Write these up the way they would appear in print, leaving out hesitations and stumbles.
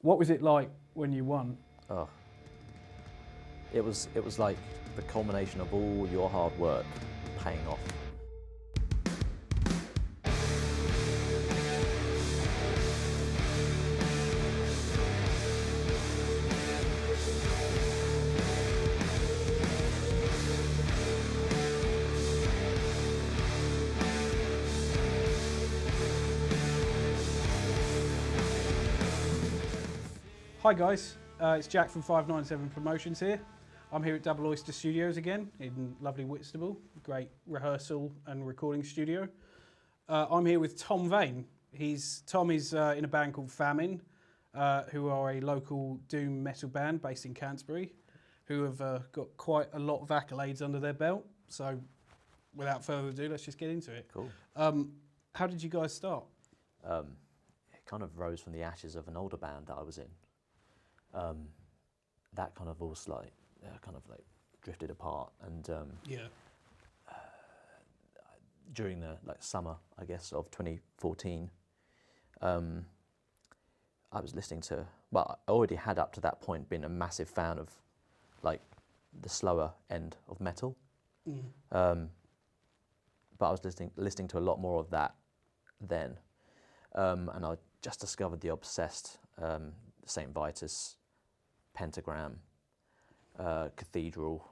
What was it like when you won? Oh, it was like the culmination of all your hard work paying off. Hi guys, it's Jack from 597 Promotions here. I'm here at Double Oyster Studios again in lovely Whitstable, great rehearsal and recording studio. I'm here with Tom Vane. Tom is in a band called Famyne, who are a local doom metal band based in Canterbury, who have got quite a lot of accolades under their belt. So without further ado, let's just get into it. Cool. How did you guys start? It kind of rose from the ashes of an older band that I was in. That kind of all drifted apart, and during the summer, I guess, of 2014, I was listening to. Well, I already had up to that point been a massive fan of the slower end of metal, but I was listening to a lot more of that then, and I just discovered the Obsessed, Saint Vitus, Pentagram, Cathedral,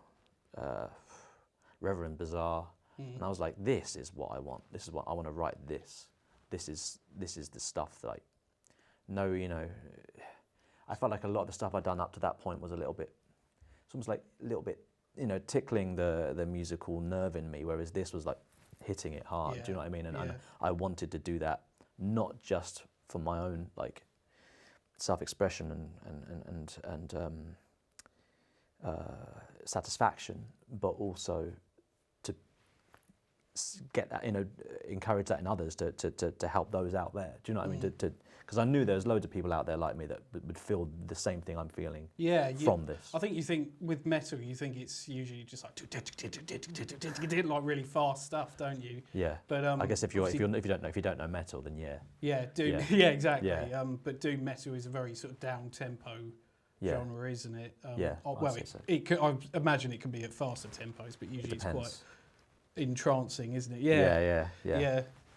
Reverend Bazaar, and I was like, this is what I want. This is what I want to write. This is the stuff that I felt like a lot of the stuff I'd done up to that point was it's almost like a little bit, tickling the musical nerve in me, whereas this was like hitting it hard. Yeah. Do you know what I mean? And I wanted to do that not just for my own self-expression and satisfaction, but also to get that, encourage that in others to help those out there. Do you know what I mean? Because I knew there's loads of people out there like me that would feel the same thing I'm feeling. From this. I think you think with metal, you think it's usually just like really fast stuff, don't you? Yeah. But I guess if you don't know metal, then yeah. Yeah, doom. Yeah, exactly. Yeah. But doom metal is a very sort of down tempo genre, isn't it? I imagine it can be at faster tempos, but usually it's quite entrancing, isn't it? Yeah.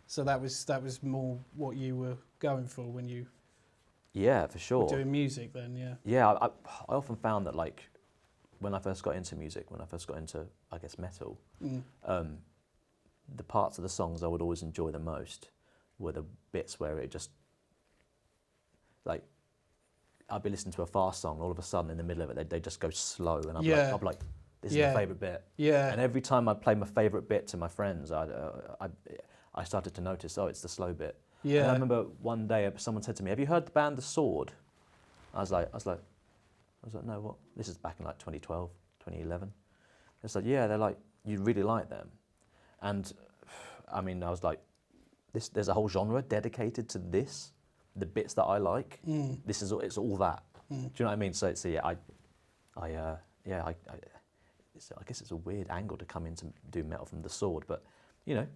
So that was more what you were going for when you for sure were doing music then. Yeah, I often found that when I first got into music, when I first got into I guess metal, the parts of the songs I would always enjoy the most were the bits where it just I'd be listening to a fast song, all of a sudden in the middle of it they just go slow, and I'd be like, this is my favourite bit. Yeah. And every time I'd play my favourite bit to my friends, I started to notice, it's the slow bit. Yeah. And I remember one day someone said to me, "Have you heard the band The Sword?" I was like, no, what? This is back in 2012, 2011. It's like, yeah, they're like, you really like them. And I mean, I was like, there's a whole genre dedicated to this, the bits that I like. It's all that. Do you know what I mean? So I guess it's a weird angle to come in to do metal from The Sword, but they're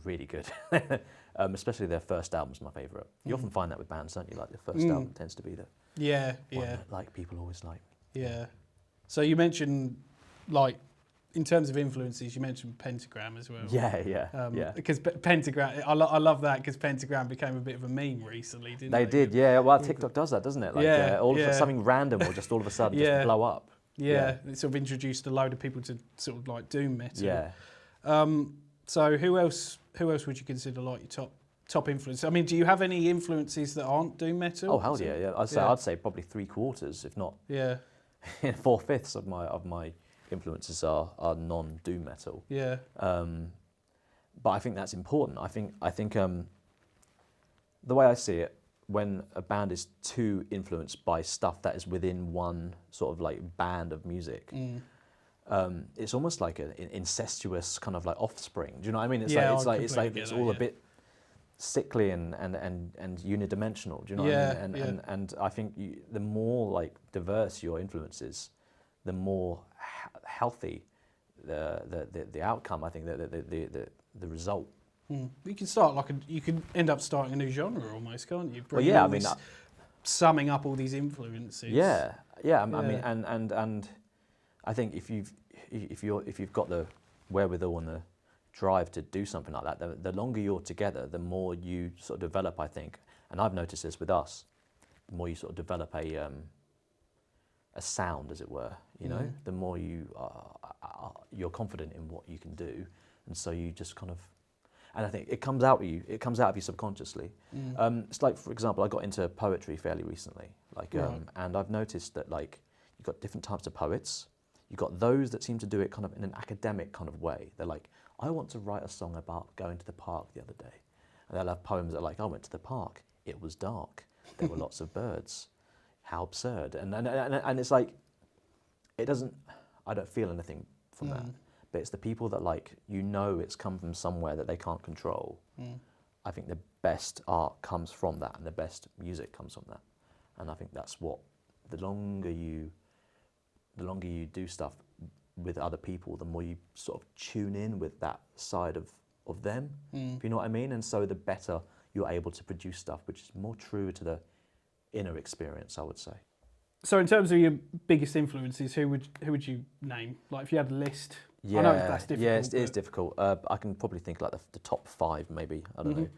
really good. Especially their first album's my favourite. You often find that with bands, don't you? Like the first album tends to be the one that people always like. Yeah. So you mentioned in terms of influences, you mentioned Pentagram as well. Yeah. Because Pentagram, I love that because Pentagram became a bit of a meme recently, didn't they? They did, yeah. Well, TikTok does that, doesn't it? Something random will just all of a sudden just blow up. Yeah, it sort of introduced a load of people to sort of doom metal. Yeah. So who else would you consider your top influence? I mean, do you have any influences that aren't doom metal? Oh hell yeah. I'd say probably 3/4, if not 4/5 of my influences are non-doom metal. Yeah. But I think that's important. I think the way I see it, when a band is too influenced by stuff that is within one sort of band of music, it's almost like an incestuous kind of offspring. Do you know what I mean? It's all a bit sickly and unidimensional. Do you know what I mean? And I think the more diverse your influences, the more healthy the outcome. I think the result. You can start you can end up starting a new genre almost, can't you? Well, yeah, I mean, summing up all these influences. Yeah. I mean, and I think if you've got the wherewithal and the drive to do something like that, the longer you're together, the more you sort of develop, I think. And I've noticed this with us. The more you sort of develop a sound, as it were, you know, the more you're confident in what you can do, and so you just kind of, and I think it comes out of you. It comes out of you subconsciously. It's like, for example, I got into poetry fairly recently, like, and I've noticed that, like, you've got different types of poets. You've got those that seem to do it kind of in an academic kind of way. They're like, I want to write a song about going to the park the other day, and they'll have poems that are like, I went to the park. It was dark. There were lots of birds. How absurd. And it's like, it doesn't, I don't feel anything from that. But it's the people that, like, you know, it's come from somewhere that they can't control. I think the best art comes from that, and the best music comes from that. And I think that's what, the longer you do stuff with other people, the more you sort of tune in with that side of them, if you know what I mean? And so the better you're able to produce stuff which is more true to the inner experience, I would say. So in terms of your biggest influences, who would you name? Like, if you had a list. Yeah, I know that's difficult. Yeah, it is difficult. I can probably think like the top 5 maybe. I don't know.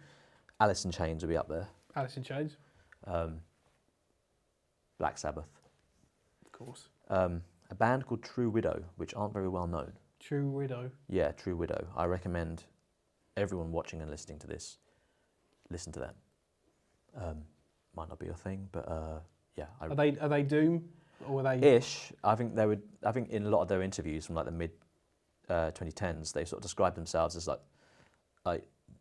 Alice in Chains would be up there. Alice in Chains. Black Sabbath. Of course. A band called True Widow, which aren't very well known. True Widow. Yeah, True Widow. I recommend everyone watching and listening to this, listen to them. Might not be your thing, but yeah. Are they doom, or are they? Ish. I think in a lot of their interviews from like the mid 2010s, they sort of describe themselves as like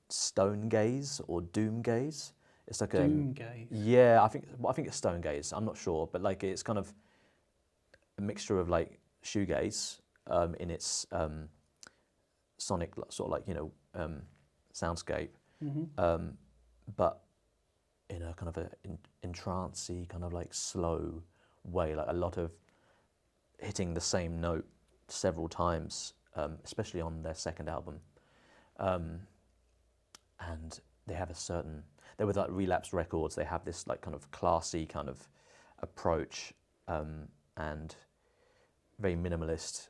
stone gaze or doom gaze. It's like doom gaze. Yeah, I think it's stone gaze. I'm not sure, but like it's kind of a mixture of like shoegaze in its sonic sort of like, you know, soundscape, but in a kind of a entrancey kind of like slow way, like a lot of hitting the same note several times, especially on their second album. And they have they're with like Relapse Records, they have this like kind of classy kind of approach, and very minimalist,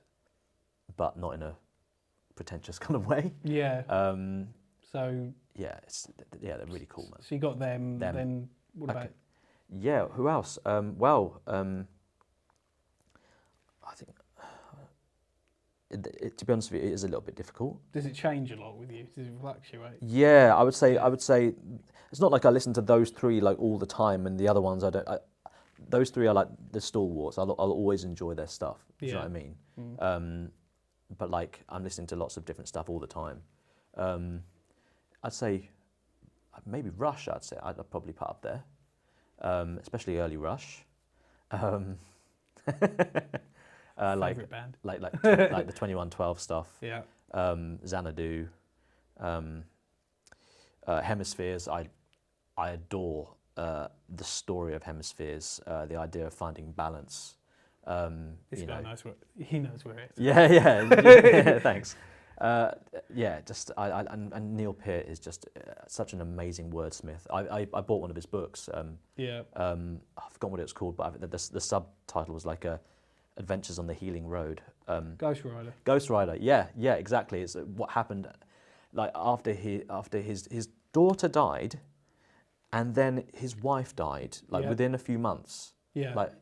but not in a pretentious kind of way. Yeah. So yeah, they're really cool, man. So you got them. Then what about? Yeah, who else? I think to be honest with you, it is a little bit difficult. Does it change a lot with you? Does it fluctuate? Yeah, I would say it's not like I listen to those 3 like all the time, and the other ones I don't. Those 3 are like the stalwarts. I'll always enjoy their stuff. Do you know what I mean? But like I'm listening to lots of different stuff all the time. I'd say maybe Rush. I'd probably put up there, especially early Rush. Favorite band. Like the 2112 stuff. Yeah. Xanadu, Hemispheres. I adore the story of Hemispheres. The idea of finding balance. This guy knows where it is. Yeah. Thanks. Just and Neil Peart is just such an amazing wordsmith. I bought one of his books. I forgot what it was called, but the subtitle was like Adventures on the Healing Road. Ghost Rider. Ghost Rider. Yeah, exactly. It's what happened, like after his daughter died, and then his wife died, like within a few months. Yeah. Like,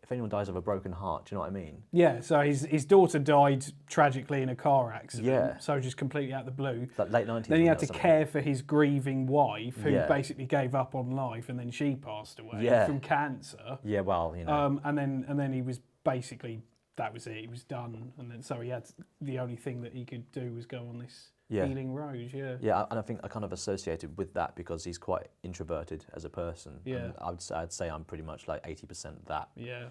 if anyone dies of a broken heart, do you know what I mean? Yeah, so his daughter died tragically in a car accident. Yeah. So just completely out of the blue. Like late 90s. Then he had to care for his grieving wife, who basically gave up on life, and then she passed away from cancer. Yeah, well, you know. And then he was basically, that was it. He was done, and then so he had, the only thing that he could do was go on this healing road. Yeah. Yeah, and I think I kind of associated with that because he's quite introverted as a person. Yeah. And I'd say I'm pretty much like 80% that. Yeah.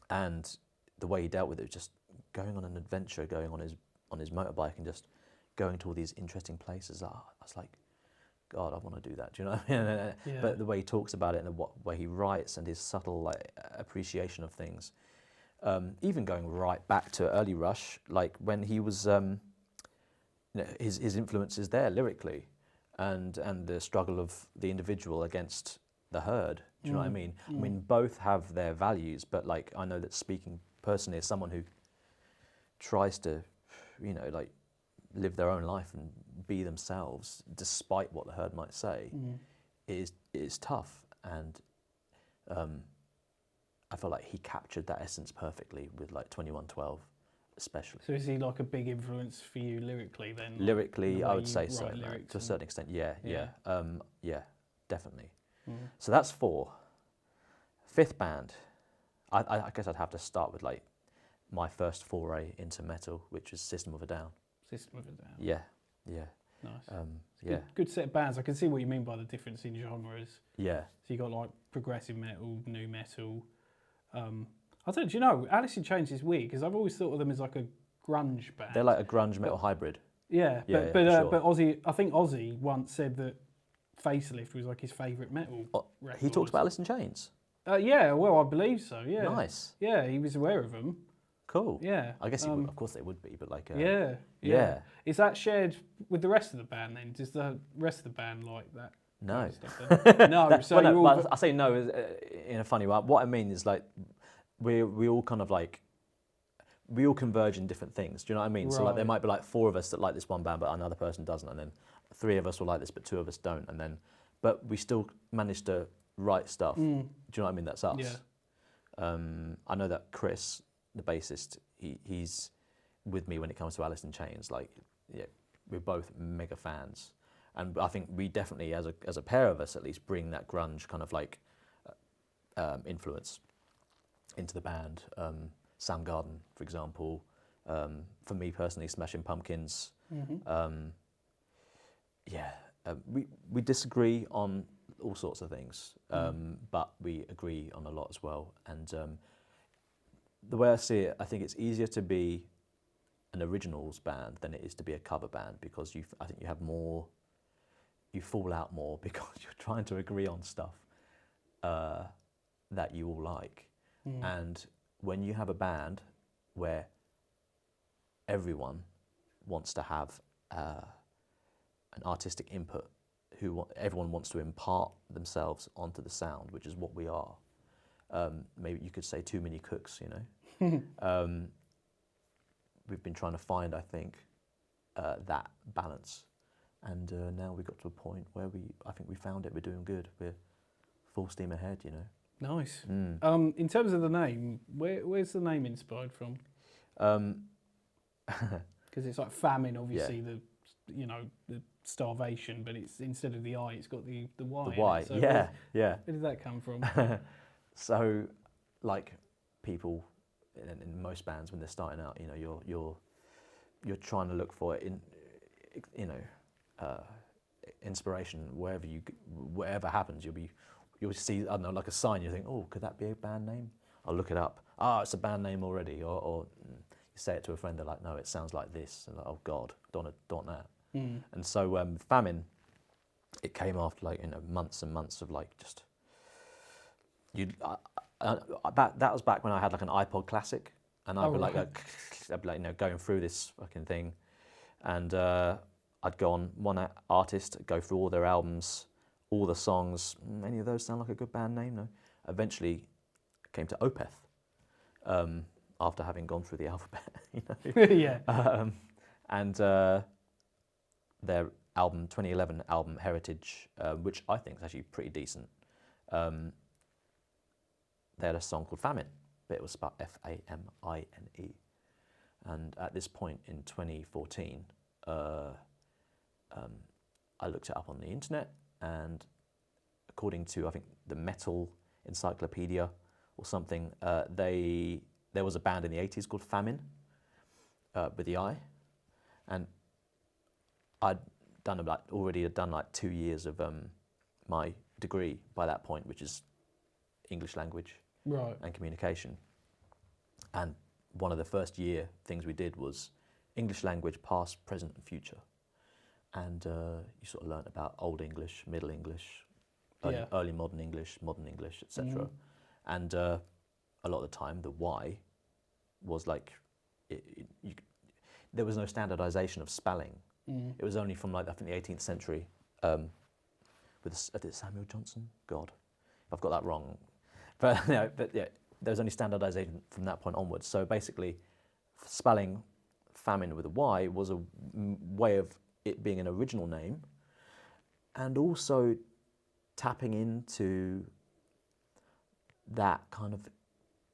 And the way he dealt with it was just going on an adventure, going on his motorbike and just going to all these interesting places. I was like, God, I want to do that. Do you know what I mean? Yeah. But the way he talks about it and the way he writes and his subtle like appreciation of things, even going right back to early Rush, like when he was, his influences there lyrically, and the struggle of the individual against the herd. Do you know what I mean? I mean, both have their values, but like I know that speaking personally as someone who tries to, you know, like live their own life and be themselves despite what the herd might say, it is tough. And I feel like he captured that essence perfectly with like 2112 especially. So is he like a big influence for you lyrically then? Lyrically, I would say so, to a certain extent, yeah, definitely. So that's 4. 5th band, I guess I'd have to start with like my first foray into metal, which was System of a Down. System of a Down. Yeah. Nice. Good set of bands. I can see what you mean by the difference in genres. Yeah. So you got like progressive metal, new metal. I don't know, do you know, Alice in Chains is weird because I've always thought of them as like a grunge band. They're like a grunge metal hybrid. Yeah, sure. But Ozzy, I think Ozzy once said that Facelift was like his favourite metal record. He talks about Alice in Chains? Yeah, well, I believe so, yeah. Nice. Yeah, he was aware of them. Cool. Yeah. I guess of course they would be, but like... Yeah. Is that shared with the rest of the band then? Does the rest of the band like that? No. Kind of no, I say no in a funny way. What I mean is like, we all kind of like, we all converge in different things. Do you know what I mean? Right. So like there might be like 4 of us that like this one band, but another person doesn't, and then 3 of us will like this, but 2 of us don't, and then, but we still manage to write stuff. Do you know what I mean? That's us. Yeah. I know that Chris, the bassist, he's with me when it comes to Alice in Chains. Like, yeah, we're both mega fans, and I think we definitely, as a pair of us at least, bring that grunge kind of like influence into the band. Soundgarden, for example. For me personally, Smashing Pumpkins. We disagree on all sorts of things, but we agree on a lot as well. And the way I see it, I think it's easier to be an originals band than it is to be a cover band, because I think you have more, you fall out more because you're trying to agree on stuff that you all like. And when you have a band where everyone wants to have an artistic input, everyone wants to impart themselves onto the sound, which is what we are. Maybe you could say too many cooks, you know. We've been trying to find, I think, that balance, and now we got to a point where I think we found it. We're doing good. We're full steam ahead, you know. Nice. In terms of the name, where's the name inspired from? Because it's like famine, obviously. Yeah. The starvation, but it's instead of the I, it's got the Y. The Y. So yeah. Where did that come from? So, like people in most bands when they're starting out, you know, you're trying to look for it inspiration wherever happens. You'll see, I don't know, like a sign. You think, oh, could that be a band name? I'll look it up. It's a band name already. Or you say it to a friend. They're like, no, it sounds like this. And like, oh God, don't want that. And so Famyne, it came after like months and months of like just that was back when I had like an iPod Classic, and I'd be going through this fucking thing, and I'd go on one artist, go through all their albums, all the songs. Any of those sound like a good band name? No. Eventually, came to Opeth, after having gone through the alphabet, you know. Yeah. And their 2011 album Heritage, which I think is actually pretty decent. They had a song called Famyne, but it was spelled Famine. And at this point in 2014, I looked it up on the internet, and according to, I think, the Metal Encyclopedia or something, there was a band in the 80s called Famyne, with the I, and I'd already done like 2 years of my degree by that point, which is English language and communication. And one of the first year things we did was English language, past, present, and future. And you sort of learnt about Old English, Middle English, early modern English, etc. And a lot of the time, the Y was like, there was no standardization of spelling. It was only from like, I think, the 18th century, with Samuel Johnson, God. I've got that wrong. But, you know, but yeah, there was only standardization from that point onwards. So basically, spelling Famyne with a Y was a way of it being an original name, and also tapping into that kind of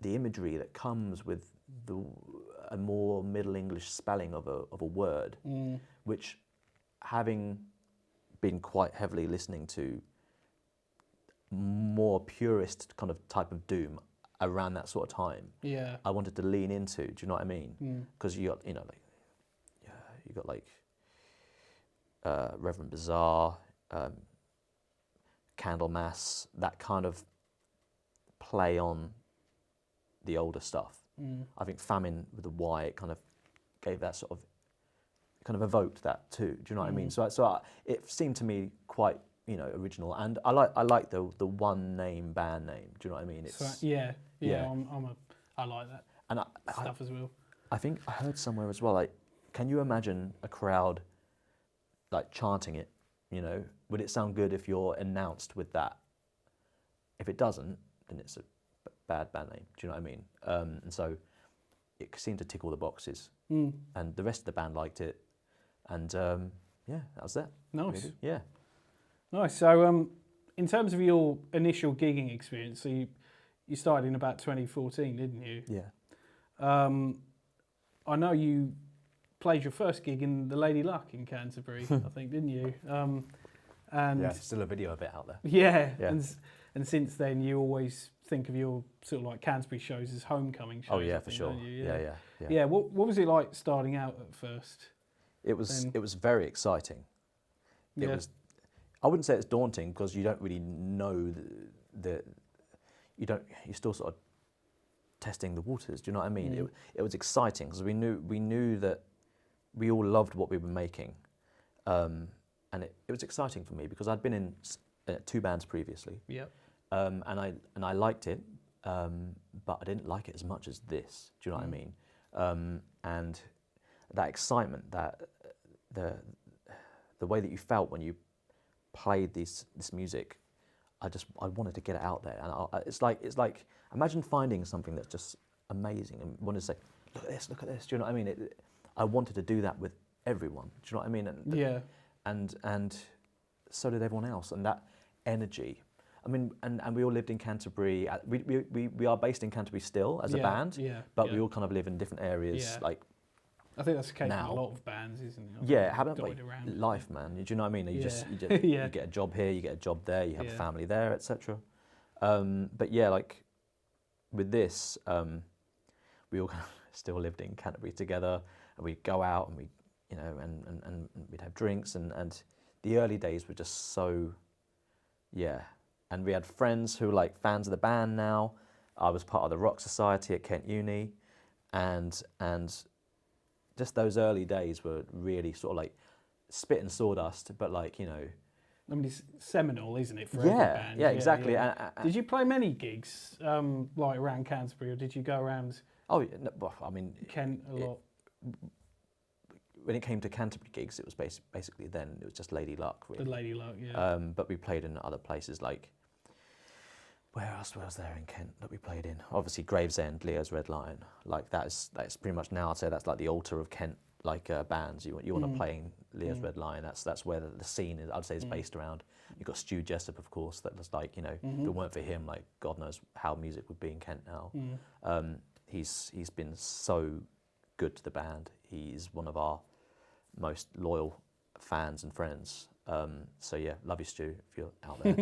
the imagery that comes with a more Middle English spelling of a word, which, having been quite heavily listening to more purist kind of type of doom around that sort of time, I wanted to lean into. Do you know what I mean? Because you got, you know, like you got like Reverend Bazaar, Candlemas, that kind of play on the older stuff. I think Famyne with the Y, it kind of gave that sort of, kind of evoked that too. Do you know what I mean? So it seemed to me quite, you know, original, and I like the one name band name. Do you know what I mean? It's I like that and stuff as well. I think I heard somewhere as well, like, can you imagine a crowd like chanting it? You know, would it sound good if you're announced with that? If it doesn't, then it's a bad band name. Do you know what I mean? And so it seemed to tick all the boxes, and the rest of the band liked it, and yeah, that was that. Nice. Really. Yeah. Nice. So, in terms of your initial gigging experience, so you started in about 2014, didn't you? Yeah. I know you played your first gig in the Lady Luck in Canterbury, I think, didn't you? And yeah, still a video of it out there. Yeah. And since then, you always think of your sort of like Canterbury shows as homecoming shows. Oh yeah, for sure. Yeah. What was it like starting out at first? It was very exciting. It was. I wouldn't say it's daunting, because you don't really know you're still sort of testing the waters. Do you know what I mean? It was exciting because we knew that we all loved what we were making, and it was exciting for me because I'd been in 2 bands previously. Yep. And I liked it, but I didn't like it as much as this. Do you know what I mean? And that excitement, that the way that you felt when you played this music, I wanted to get it out there, and it's like imagine finding something that's just amazing and wanted to say, look at this. Do you know what I mean? I wanted to do that with everyone. Do you know what I mean? And so did everyone else, and that energy. I mean, and we all lived in Canterbury. We are based in Canterbury still as a band, but we all kind of live in different areas. Like, I think that's the case with a lot of bands, isn't it? Yeah, having like life, man. Do you know what I mean? You you get a job here, you get a job there, you have a family there, etc. But yeah, like with this, we all kind of still lived in Canterbury together, and we'd go out and and we'd have drinks, and the early days were just so, and we had friends who were like fans of the band now. I was part of the Rock Society at Kent Uni, and just those early days were really sort of like spit and sawdust, but like, you know. I mean, it's seminal, isn't it, for every band? Yeah, exactly. Did you play many gigs like around Canterbury, or did you go around? Oh, yeah, no, I mean, Kent a lot. When it came to Canterbury gigs, it was basically then it was just Lady Luck, really. The Lady Luck, yeah. But we played in other places, like where else was there in Kent that we played in? Obviously Gravesend, Leo's Red Lion. Like that's pretty much now, I'd say that's like the altar of Kent, like bands. You want to play in Leo's Red Lion. That's where the scene is. I'd say is based around. You've got Stu Jessup, of course. That was like, you know, if it weren't for him, like God knows how music would be in Kent now. He's been so good to the band. He's one of our most loyal fans and friends. So yeah, love you, Stu, if you're out there.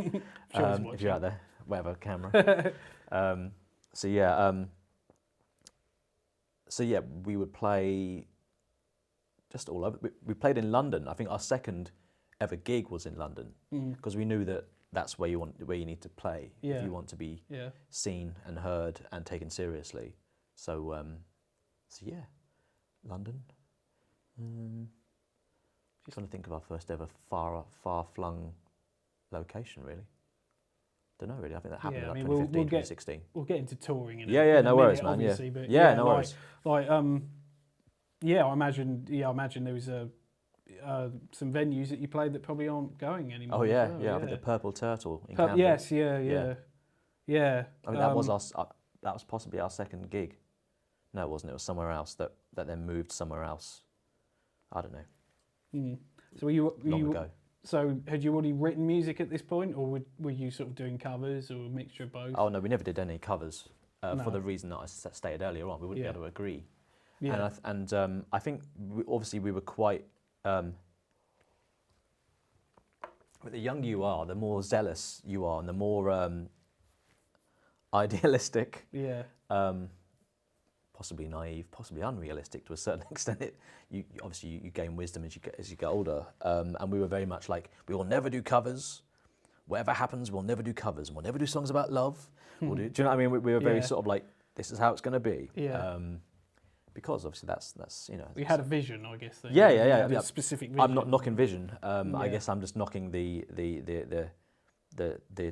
If you're out there, whatever, camera. So yeah, we would play just all over. We played in London. I think our second ever gig was in London, because we knew that that's where you need to play if you want to be seen and heard and taken seriously. So yeah, London. Just trying to think of our first ever far-flung location, really. Don't know, really. I think that happened in like 2015, 2016. We'll get into touring in no worries, man. But no worries. I imagine there was some venues that you played that probably aren't going anymore. Oh yeah, I think the Purple Turtle in Camden. Yes, yeah. Yeah. I mean, that was possibly our second gig. No, it wasn't. It was somewhere else that then moved somewhere else. I don't know. Mm. So long ago. So had you already written music at this point, or were you sort of doing covers or a mixture of both? Oh no, we never did any covers for the reason that I stated earlier on. We wouldn't be able to agree. Yeah. And I think obviously we were quite. The younger you are, the more zealous you are, and the more idealistic. Yeah. Possibly naive, possibly unrealistic to a certain extent. You obviously gain wisdom as you get older, and we were very much like, we will never do covers. Whatever happens, we'll never do covers, and we'll never do songs about love. Do you know what I mean? We were very sort of like, this is how it's going to be. Yeah. Because obviously that's you know. We had a vision, I guess. Then. Yeah. A specific vision. I'm not knocking vision. I guess I'm just knocking the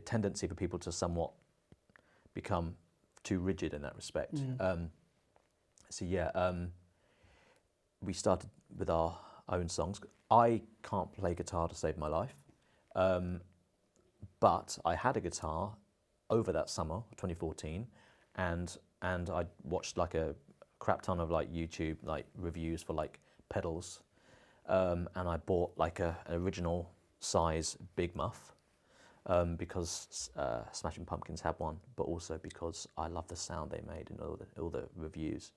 tendency for people to somewhat become too rigid in that respect. We started with our own songs. I can't play guitar to save my life, but I had a guitar over that summer, 2014, and I watched like a crap ton of like YouTube like reviews for like pedals, and I bought like an original size Big Muff because Smashing Pumpkins had one, but also because I love the sound they made in all the reviews.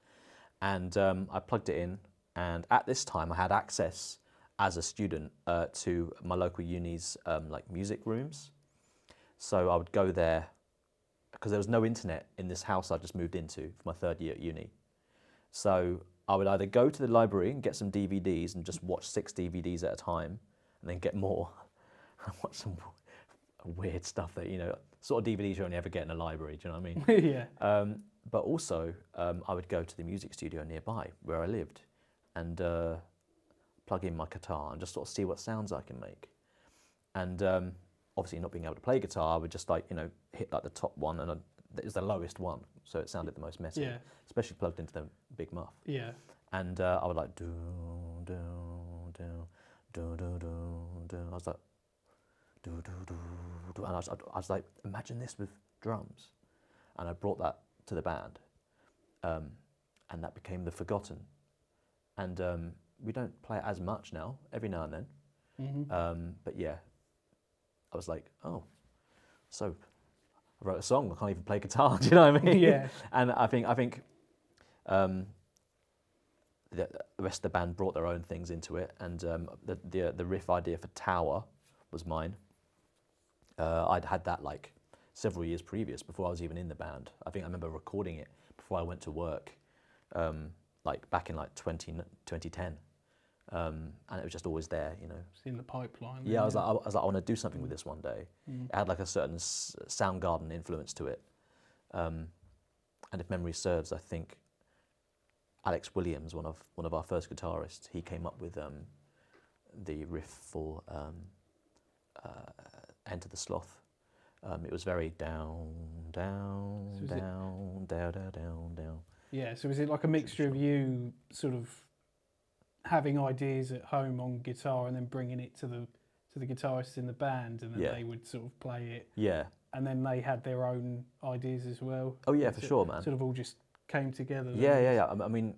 And I plugged it in, and at this time I had access as a student to my local uni's like music rooms. So I would go there because there was no internet in this house I just moved into for my third year at uni. So I would either go to the library and get some DVDs and just watch 6 DVDs at a time, and then get more and watch some weird stuff that, you know, sort of DVDs you only ever get in a library, do you know what I mean? Yeah. But also, I would go to the music studio nearby where I lived and plug in my guitar and just sort of see what sounds I can make. And obviously not being able to play guitar, I would just like, you know, hit like the top one, and it was the lowest one, so it sounded the most messy, especially plugged into the Big Muff. Yeah. And I would like do do do do do do do. I was like do do do do, and I was like, imagine this with drums, and I brought that to the band, and that became The Forgotten, and we don't play it as much now, every now and then, but yeah, I was like, oh, so I wrote a song, I can't even play guitar, do you know what I mean? Yeah. And I think the rest of the band brought their own things into it, and the riff idea for Tower was mine. I'd had that like several years previous, before I was even in the band. I think I remember recording it before I went to work, like back in like 2010, and it was just always there, you know. It's in the pipeline. Yeah, I was like, I want to do something with this one day. It had like a certain Soundgarden influence to it, and if memory serves, I think Alex Williams, one of our first guitarists, he came up with the riff for Enter the Sloth. It was very down, down, So down, down, down, down, down. Yeah, so is it like a mixture of you sort of having ideas at home on guitar and then bringing it to the guitarists in the band, and then they would sort of play it? Yeah. And then they had their own ideas as well? Oh yeah, for sure, man. Sort of all just came together. Yeah. I mean,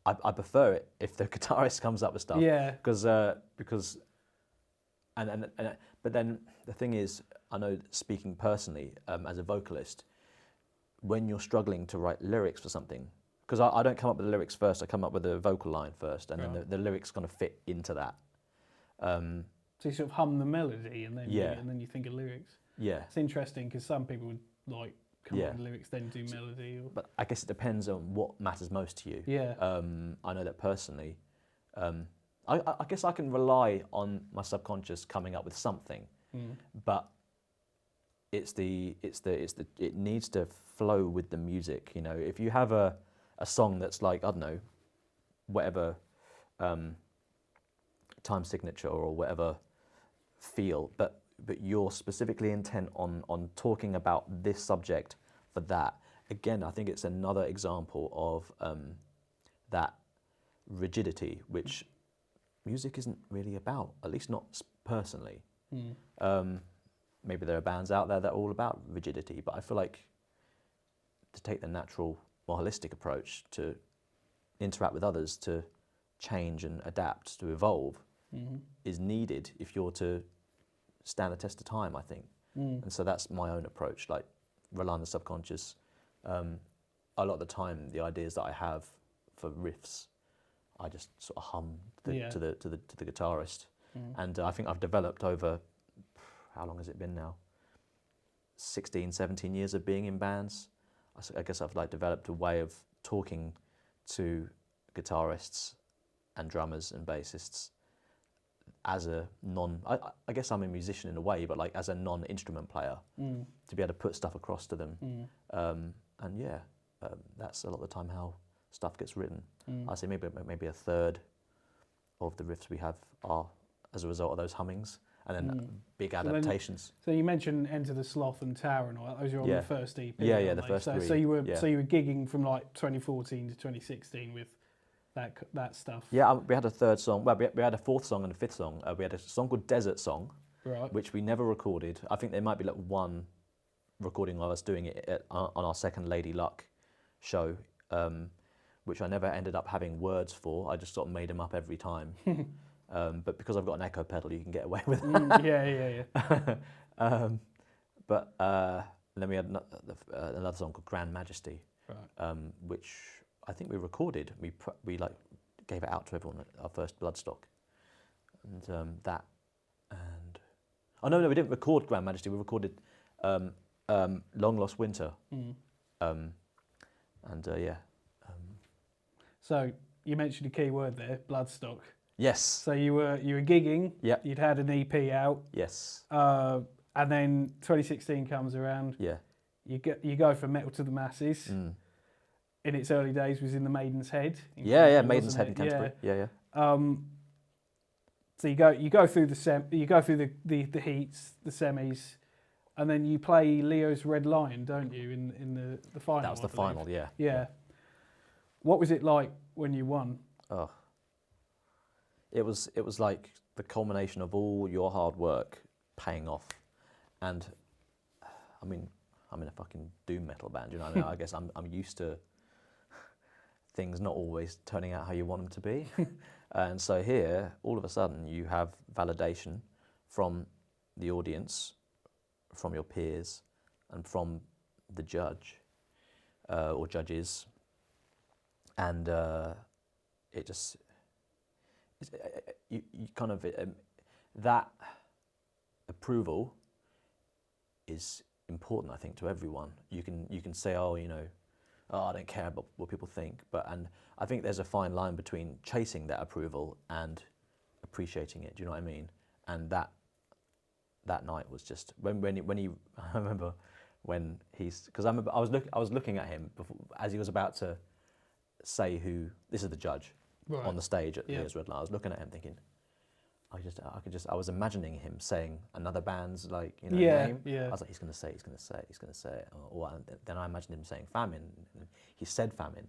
I prefer it if the guitarist comes up with stuff. Yeah. Because but then the thing is, I know, speaking personally, as a vocalist, when you're struggling to write lyrics for something, because I don't come up with the lyrics first, I come up with the vocal line first, and then the lyrics kind of fit into that. So you sort of hum the melody, and then you think of lyrics. Yeah. It's interesting because some people would like come up with lyrics, then do melody. Or... But I guess it depends on what matters most to you. Yeah. I know that personally. I guess I can rely on my subconscious coming up with something, but it needs to flow with the music. You know, if you have a song that's like, I don't know, whatever time signature or whatever feel, but you're specifically intent on talking about this subject for that. Again, I think it's another example of that rigidity, which music isn't really about, at least not personally. maybe there are bands out there that are all about rigidity, but I feel like to take the natural, more holistic approach to interact with others, to change and adapt, to evolve, is needed if you're to stand the test of time, I think. And so that's my own approach, like rely on the subconscious. A lot of the time, the ideas that I have for riffs, I just sort of hum to the guitarist. And I think I've developed over, how long has it been now? 16, 17 years of being in bands. I guess I've like developed a way of talking to guitarists and drummers and bassists as a I guess I'm a musician in a way, but like as a non-instrument player, to be able to put stuff across to them. And yeah, that's a lot of the time how stuff gets written. I say maybe a third of the riffs we have are as a result of those hummings, and then big adaptations. So you mentioned Enter the Sloth and Tower and all that. Those are on the first EP. Yeah, the first three. So you were gigging from like 2014 to 2016 with that stuff. Yeah, we had a third song. Well, we had a fourth song and a fifth song. We had a song called Desert Song, which we never recorded. I think there might be like one recording of us doing it on our second Lady Luck show, which I never ended up having words for. I just sort of made them up every time. But because I've got an echo pedal, you can get away with that. Yeah. But then we had another song called Grand Majesty, which I think we recorded. We like gave it out to everyone at our first Bloodstock, and that. And oh no, we didn't record Grand Majesty. We recorded Long Lost Winter, and yeah. So you mentioned a key word there, Bloodstock. Yes. So you were gigging. Yep. You'd had an EP out. Yes. And then 2016 comes around. Yeah. You go from Metal to the Masses. In its early days, was in the Maiden's Head. Maiden's Head in Canterbury. Yeah. So you go through the heats, the semis, and then you play Leo's Red Lion, don't you? In the final. That was the final. Yeah. Yeah. What was it like when you won? Oh. It was like the culmination of all your hard work paying off, and I mean, I'm in a fucking doom metal band, you know what I mean? I guess I'm used to things not always turning out how you want them to be, and so here, all of a sudden, you have validation from the audience, from your peers, and from the judge or judges, and it just. You kind of that approval is important, I think, to everyone. You can say, oh, I don't care about what people think, and I think there's a fine line between chasing that approval and appreciating it. Do you know what I mean? And that night was just when he I remember when because I was looking at him before, as he was about to say who this is the judge. Right. On the stage at Leo's Red Lion, I was looking at him thinking, I was imagining him saying another band's name. I was like, he's gonna say it. Or then I imagined him saying Famyne. He said Famyne,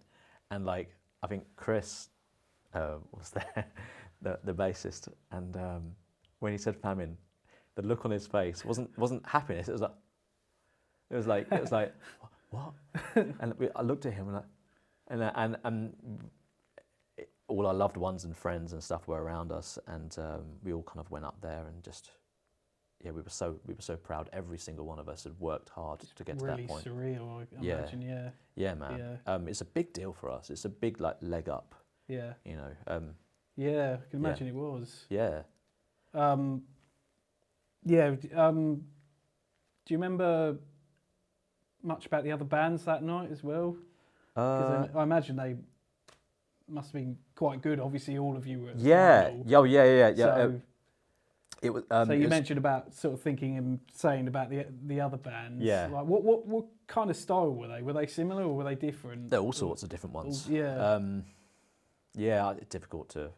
and like I think Chris was there, the bassist, and when he said Famyne, the look on his face wasn't happiness. It was like what? And I looked at him and all our loved ones and friends and stuff were around us, and we all kind of went up there and just, we were so proud. Every single one of us had worked hard to get to that point. Really surreal, I imagine. Yeah, man. Yeah. It's a big deal for us. It's a big leg up. Yeah. Yeah, I can imagine it was. Yeah. Do you remember much about the other bands that night as well? Because I imagine they must have been quite good. Obviously, all of you were. Yeah. So, it was. So you mentioned about sort of thinking and saying about the other bands. Yeah. Like what kind of style were they? Were they similar or were they different? There are all sorts of different ones. Yeah. It's difficult to.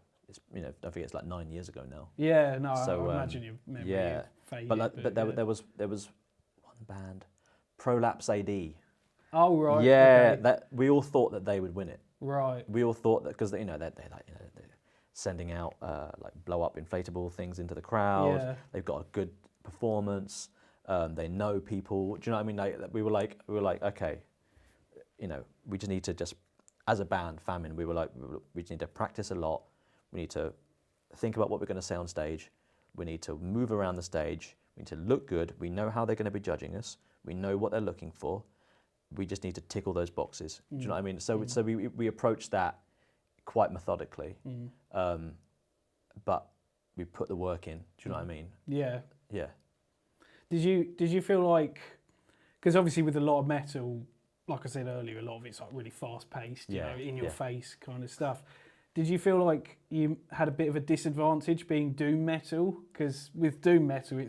I think it's like 9 years ago now. Yeah. No. So, I imagine your memory faded. But there was one band, Prolapse AD. Oh right. Yeah. Okay. That we all thought that they would win it. Right. We all thought that because they're sending out blow up inflatable things into the crowd. Yeah. They've got a good performance. They know people. Do you know what I mean? Like, we were like, okay, you know, we just need to as a band, Famyne, we just need to practice a lot. We need to think about what we're going to say on stage. We need to move around the stage. We need to look good. We know how they're going to be judging us. We know what they're looking for. We just need to tick all those boxes. Do you know what I mean? So we approach that quite methodically, but we put the work in. Do you know what I mean? Yeah. Yeah. Did you feel like, because obviously with a lot of metal, like I said earlier, a lot of it's like really fast paced, you know, in your face kind of stuff. Did you feel like you had a bit of a disadvantage being doom metal? Because with doom metal,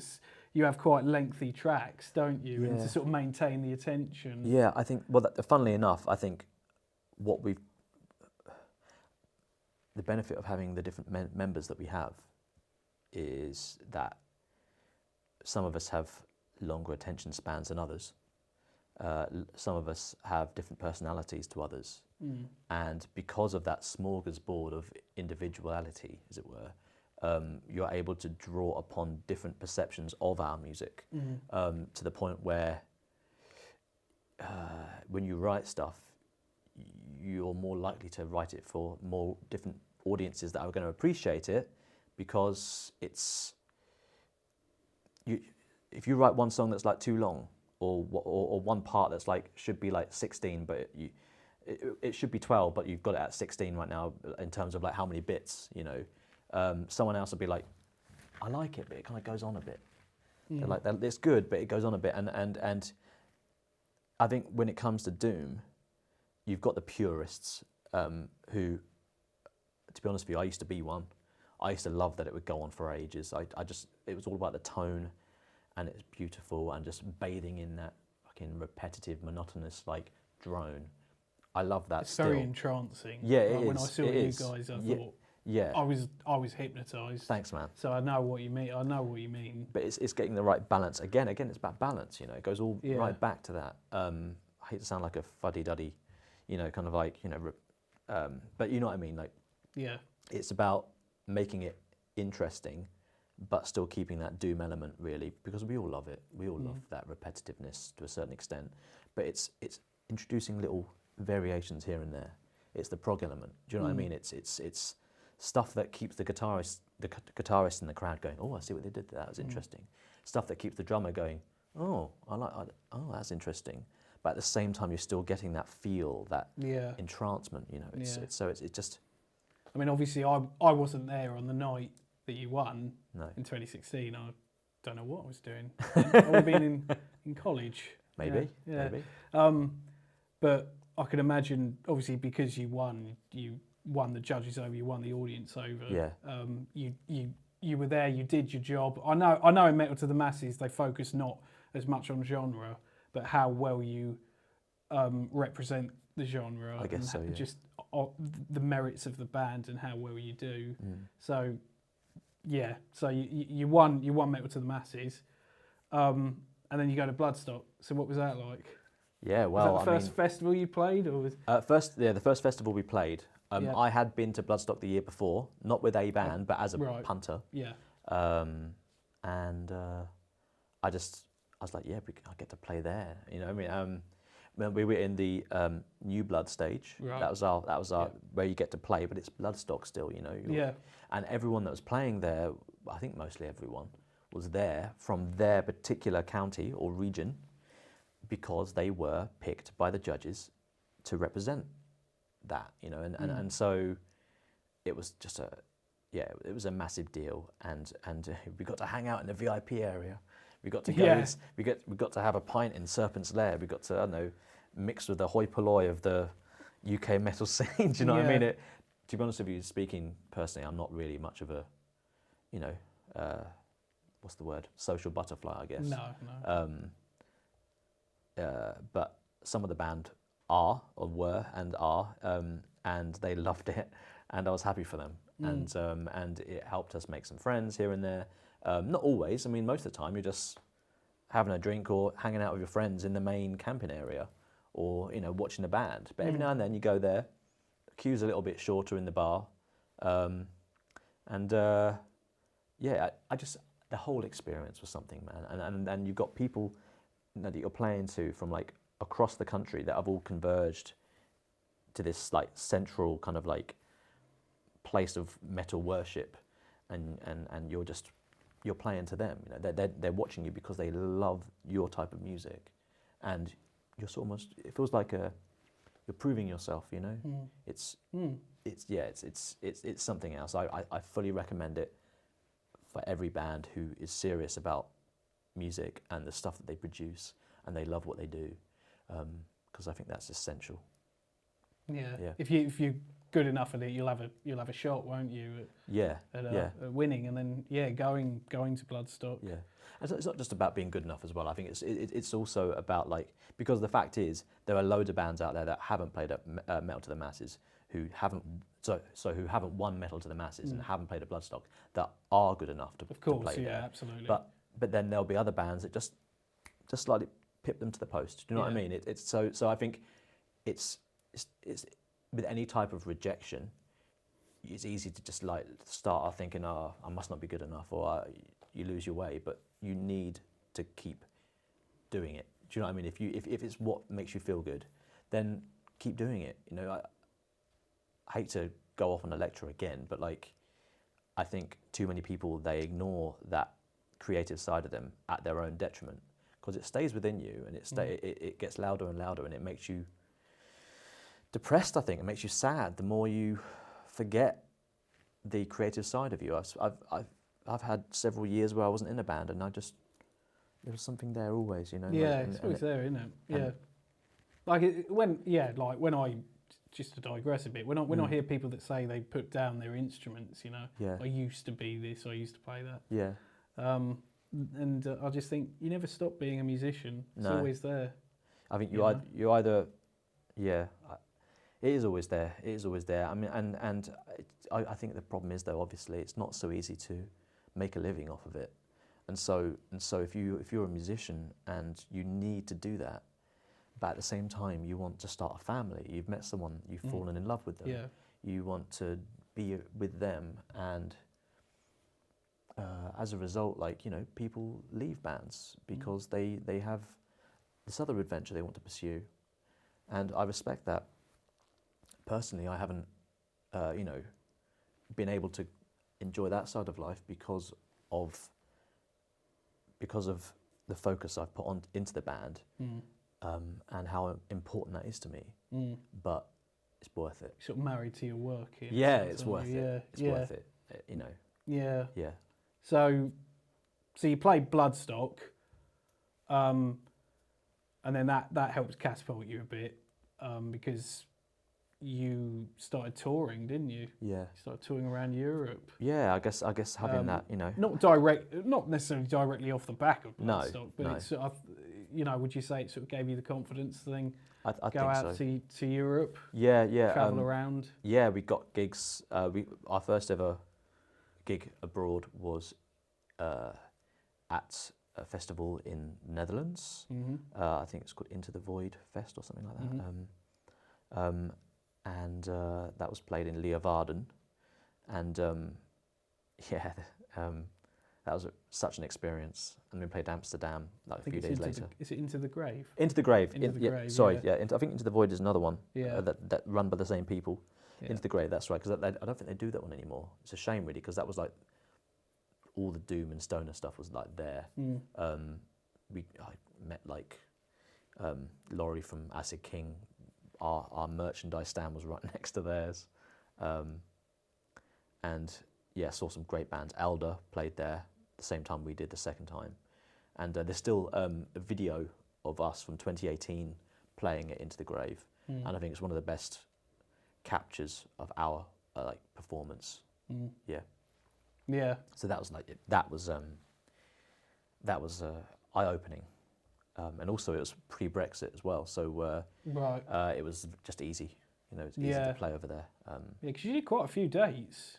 you have quite lengthy tracks, don't you? And to sort of maintain the attention. Yeah, I think, well, funnily enough, I think the benefit of having the different members that we have is that some of us have longer attention spans than others. Some of us have different personalities to others. And because of that smorgasbord of individuality, as it were, you're able to draw upon different perceptions of our music, to the point where when you write stuff, you're more likely to write it for more different audiences that are going to appreciate it, because if you write one song that's like too long, or one part that's like should be like 16, but it should be 12, but you've got it at 16 right now in terms of like how many bits, you know. Someone else will be like, I like it, but it kind of goes on a bit. They're like, it's good, but it goes on a bit. And I think when it comes to doom, you've got the purists who, to be honest with you, I used to be one. I used to love that it would go on for ages. It was all about the tone, and it's beautiful, and just bathing in that fucking repetitive, monotonous like drone. I love that. It's very entrancing. Yeah, like when I saw you guys, I thought, I was hypnotised. Thanks, man. So I know what you mean. But it's getting the right balance. Again, it's about balance. You know, it goes all right back to that. I hate to sound like a fuddy-duddy, you know, kind of like, you know, but you know what I mean. Like, it's about making it interesting, but still keeping that doom element, really, because we all love it. We all love that repetitiveness to a certain extent. But it's introducing little variations here and there. It's the prog element. Do you know what I mean? It's stuff that keeps the guitarist in the crowd going, oh, I see what they did there. That was interesting. Stuff that keeps the drummer going, oh, that's interesting. But at the same time, you're still getting that feel, that entrancement. You know, it's just. I mean, obviously, I wasn't there on the night that you won in 2016. I don't know what I was doing. I would have been in college. Maybe. But I can imagine, obviously, because you won the judges over, you won the audience over. Yeah. You were there, you did your job. I know in Metal to the Masses, they focus not as much on genre, but how well you represent the genre. I guess so, yeah. Just the merits of the band and how well you do. So, yeah. So you won Metal to the Masses, and then you go to Bloodstock. So what was that like? Yeah, well, was that the first festival you played, or was the first festival we played. I had been to Bloodstock the year before, not with a band, but as a punter. Yeah. And I was like, I get to play there. You know, I mean, we were in the New Blood stage. Right. That was our where you get to play, but it's Bloodstock still. You know. And everyone that was playing there, I think mostly everyone, was there from their particular county or region, because they were picked by the judges to represent that, you know, and so it was just it was a massive deal, and we got to hang out in the VIP area. We got to go. We got to have a pint in Serpent's Lair. We got to, I don't know, mix with the hoi polloi of the UK metal scene. Do you know what I mean? To be honest with you, speaking personally, I'm not really much of a, you know, what's the word? Social butterfly, I guess. No. But some of the band were, and they loved it, and I was happy for them, and it helped us make some friends here and there. Not always. I mean, most of the time you're just having a drink or hanging out with your friends in the main camping area, or, you know, watching the band. But every now and then you go there. The queue's a little bit shorter in the bar, the whole experience was something, man. And you've got people that you're playing to from like across the country that have all converged to this like central kind of like place of metal worship, and you're playing to them. You know, they're watching you because they love your type of music, and you're almost, it feels like you're proving yourself. You know, it's something else. I fully recommend it for every band who is serious about music and the stuff that they produce, and they love what they do, because I think that's essential. Yeah. If you're good enough at it, you'll have a shot, won't you? At winning, and then going to Bloodstock. Yeah, and so it's not just about being good enough as well. I think it's also about, like, because the fact is there are loads of bands out there that haven't played at Metal to the Masses, who haven't won Metal to the Masses and haven't played at Bloodstock, that are good enough to play there. Absolutely. But then there'll be other bands that just slightly pip them to the post. Do you know what I mean? It's so I think it's with any type of rejection, it's easy to just like start off thinking, oh, I must not be good enough, or you lose your way. But you need to keep doing it. Do you know what I mean? If it's what makes you feel good, then keep doing it. You know, I hate to go off on a lecture again, but like, I think too many people, they ignore that creative side of them at their own detriment, because it stays within you, and it gets louder and louder, and it makes you depressed. I think it makes you sad the more you forget the creative side of you. I've had several years where I wasn't in a band, and there was something there always, you know. Yeah, it's always there, isn't it? Yeah, when I just to digress a bit, when I hear people that say they put down their instruments, you know, I used to be this, I used to play that. Yeah. And I just think you never stop being a musician. It's always there. I think you either, it is always there. It is always there. I mean, and I think the problem is, though, obviously, it's not so easy to make a living off of it. And so if you're a musician and you need to do that, but at the same time you want to start a family, you've met someone, you've fallen in love with them, you want to be with them, and as a result, like, you know, people leave bands because they have this other adventure they want to pursue, and I respect that. Personally, I haven't, been able to enjoy that side of life because of the focus I've put into the band, and how important that is to me. But it's worth it. You're sort of married to your work here. Yeah, it's worth it. It's worth it. You know. Yeah. Yeah. So you played Bloodstock, and then that helped catapult you a bit, because you started touring, didn't you? Yeah. You started touring around Europe. Yeah, I guess having that, you know. Not necessarily directly off the back of Bloodstock, but no. It's sort of, you know, would you say it sort of gave you the confidence thing? I go think out so. to Europe. Yeah. Travel around. Yeah, we got gigs. Our first ever gig abroad was at a festival in the Netherlands. I think it's called Into the Void Fest or something like that. And that was played in Leeuwarden, and that was such an experice. And we played Amsterdam like a few days later. Is it Into the Grave? Into the Grave. Into the Grave. Sorry, I think Into the Void is another one. Yeah. That run by the same people. Yeah. Into the Grave, that's right. Because I don't think they do that one anymore. It's a shame, really, because that was like all the doom and stoner stuff was like there. I met like Laurie from Acid King. Our merchandise stand was right next to theirs, and saw some great bands. Elder played there the same time we did the second time, and there's still a video of us from 2018 playing it Into the Grave, and I think it's one of the best captures of our performance. Yeah. So that was eye-opening. And also it was pre-Brexit as well, so it was just easy. You know, it's easy to play over there. Because you did quite a few dates.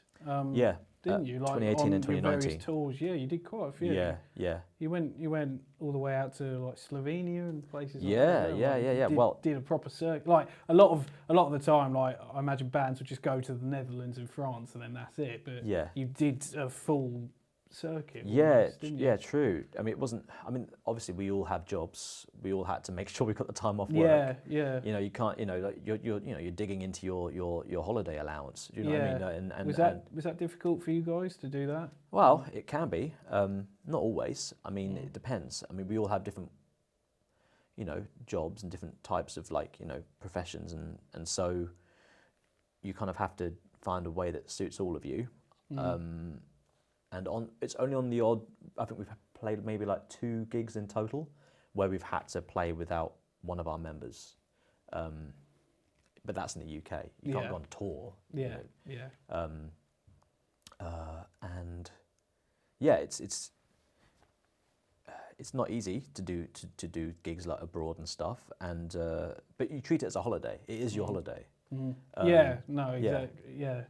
Didn't you? Like 2018 on and 2019. Your various tours. Yeah, you did quite a few. Yeah. You went all the way out to like Slovenia and places. Yeah, like that. Yeah. Well, did a proper circuit. Like a lot of the time, like I imagine bands would just go to the Netherlands and France and then that's it. But you did a full circuit. Yeah, Almost, didn't you? yeah, true. I mean, it wasn't. I mean, obviously, we all have jobs. We all had to make sure we got the time off work. Yeah, yeah. You know, you can't. You know, like you're digging into your holiday allowance. Do you know what I mean? And was that difficult for you guys to do that? Well, it can be. Not always. I mean, it depends. I mean, we all have different, jobs and different types of professions, and so you kind of have to find a way that suits all of you. And it's only on the odd. I think we've played maybe like 2 gigs in total, where we've had to play without one of our members. But that's in the UK. You can't go on tour. Yeah, and yeah, it's not easy to do gigs like abroad and stuff. And but you treat it as a holiday. It is your holiday. Exactly. Yeah,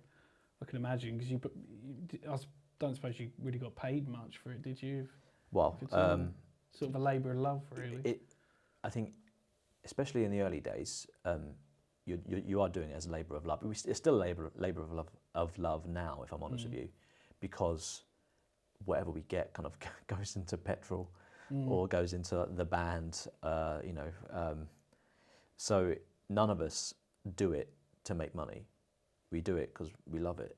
I can imagine because don't suppose you really got paid much for it, did you? Well, sort of a labour of love, really. I think, especially in the early days, you are doing it as a labour of love. It's still a labour of love now, if I'm honest with you, because whatever we get kind of goes into petrol or goes into the band, so none of us do it to make money. We do it because we love it.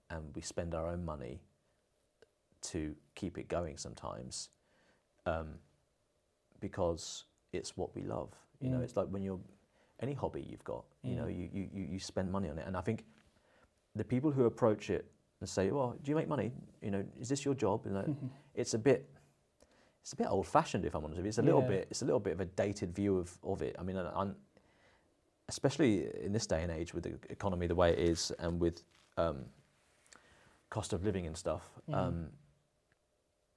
And we spend our own money to keep it going sometimes, because it's what we love. You know, it's like when any hobby you've got, you spend money on it. And I think the people who approach it and say, "Well, do you make money? Is this your job?" It's a bit old-fashioned, if I'm honest with you. It's a little bit of a dated view of it. I mean, especially in this day and age with the economy the way it is, and with cost of living and stuff,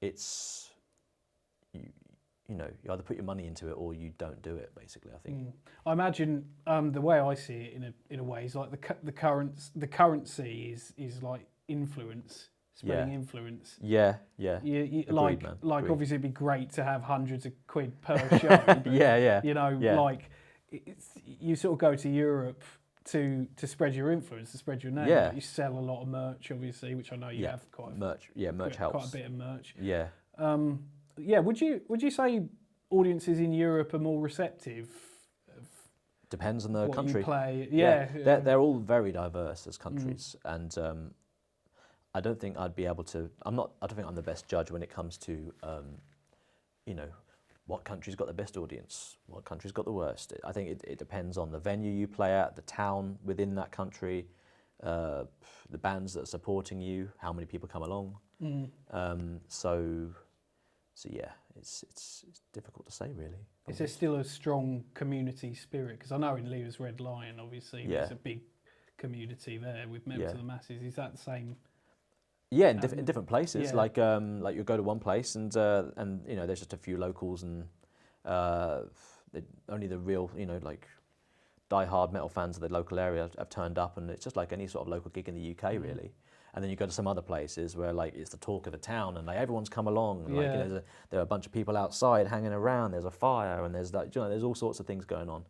it's you either put your money into it or you don't do it. Basically, I think. I imagine the way I see it in a way is like the currency is like influence, spreading influence. Yeah. Agreed, man. Agreed. Obviously, it'd be great to have hundreds of quid per show. But, like you sort of go to Europe to spread your influence, to spread your name. Yeah. You sell a lot of merch, obviously, which I know you have quite. Merch. Yeah, merch helps. Quite a bit of merch. Yeah. Would you say audiences in Europe are more receptive? Depends on the country. You play. They're all very diverse as countries, and I don't think I'd be able to. I don't think I'm the best judge when it comes to, what country's got the best audience, what country's got the worst. I think it depends on the venue you play at, the town within that country, the bands that are supporting you, how many people come along. So yeah, it's difficult to say really. Is there still a strong community spirit? Because I know in Lever's Red Lion, obviously, there's a big community there with Members of the Masses. Is that the same? Yeah, in different places. Like you go to one place and there's just a few locals and only the real die-hard metal fans of the local area have turned up, and it's just like any sort of local gig in the UK really. And then you go to some other places where it's the talk of the town, and everyone's come along. And, there are a bunch of people outside hanging around. There's a fire, and there's there's all sorts of things going on.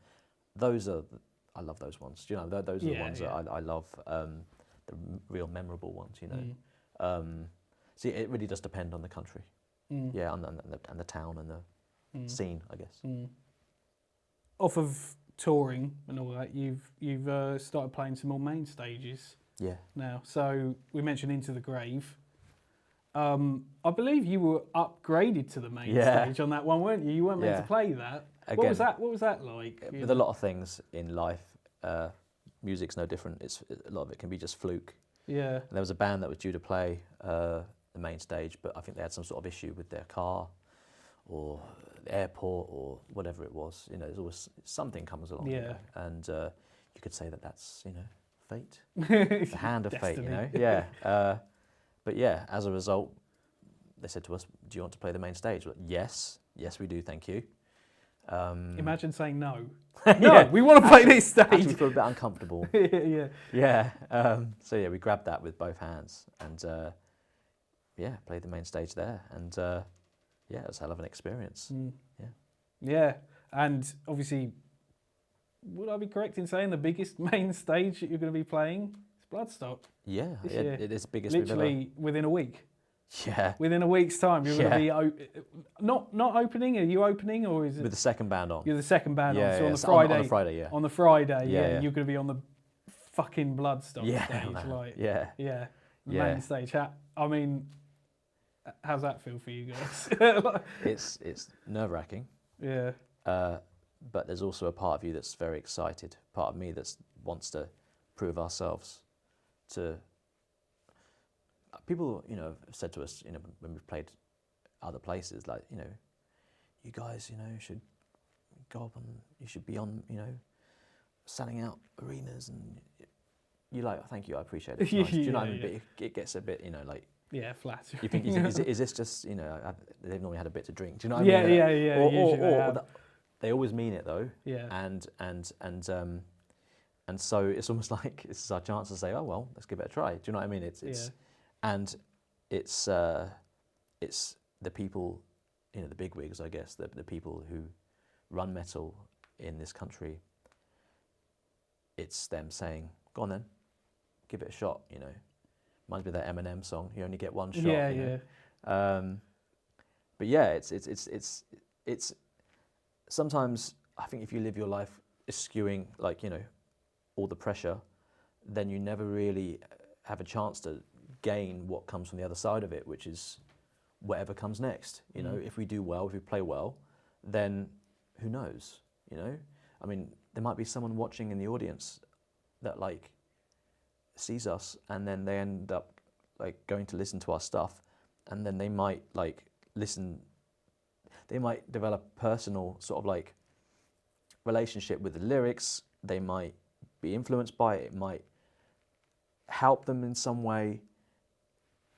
I love those ones. Those are the ones that I love. The real memorable ones. See, it really does depend on the country. And the town and the scene, I guess. Off of touring and all that, you've started playing some more main stages. Yeah. Now, so we mentioned Into the Grave. I believe you were upgraded to the main stage on that one, weren't you? You weren't meant to play that. Again, what was that like? With a lot of things in life, music's no different. A lot of it can be just fluke. Yeah. And there was a band that was due to play the main stage, but I think they had some sort of issue with their car or the airport or whatever it was. There's always something comes along. And you could say that's fate, the hand of fate. But yeah, as a result, they said to us, "Do you want to play the main stage?" Well, yes, we do, thank you. Imagine saying no. No, we want to play this stage. Actually, we feel a bit uncomfortable. Yeah. So yeah, we grabbed that with both hands and played the main stage there, and it was a hell of an experience. Yeah, and obviously, would I be correct in saying the biggest main stage that you're going to be playing? It's Bloodstock. Yeah, this year. it is the biggest we've ever. Literally within a week. Yeah. Within a week's time, you're going to be not opening. Are you opening, or is it with the second band on? You're the second band on. So on the so Friday. on the Friday, yeah. On the Friday, Yeah. you're going to be on the fucking Bloodstock stage, man. like yeah. the main stage. I mean, how's that feel for you guys? It's nerve-wracking. Yeah. But there's also a part of you that's very excited. Part of me that wants to prove ourselves to. People, have said to us, when we've played other places, like, you guys, should go up and you should be on, selling out arenas, and you're like, oh, thank you, I appreciate it. It's nice. Do you know what I mean? But it gets a bit, like. Yeah, flat. You think, is this just, they've normally had a bit to drink. Do you know what I mean? Yeah. Or they always mean it though. Yeah. And so it's almost like this is our chance to say, oh well, let's give it a try. Do you know what I mean? And it's the people, the bigwigs, I guess, the people who run metal in this country. It's them saying, go on then, give it a shot. Reminds me of that Eminem song. You only get one shot. Yeah. But yeah, it's sometimes I think if you live your life eschewing all the pressure, then you never really have a chance to gain what comes from the other side of it, which is whatever comes next. If we do well, if we play well, then who knows? I mean, there might be someone watching in the audience that sees us, and then they end up going to listen to our stuff, and then they might listen. They might develop a personal sort of relationship with the lyrics. They might be influenced by it. It might help them in some way.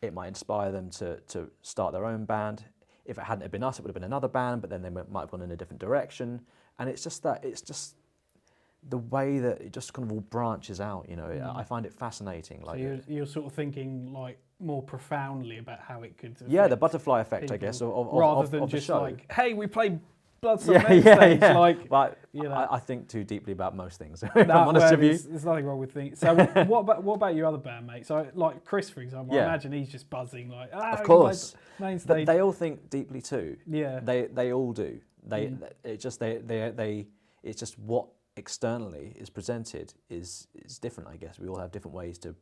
It might inspire them to start their own band. If it hadn't have been us, it would have been another band, but then they might have gone in a different direction. And it's just the way that it just kind of all branches out, I find it fascinating. So you're sort of thinking more profoundly about how it could affect the butterfly effect, people, I guess, rather than of just the show. Hey, we played Bloodstock stage. But I think too deeply about most things. If I'm honest with you. There's nothing wrong with things. So what about your other bandmates? So Chris, for example, I imagine he's just buzzing of course. Main stage. They all think deeply too. Yeah. They all do. It's just what externally is presented is different, I guess. We all have different ways to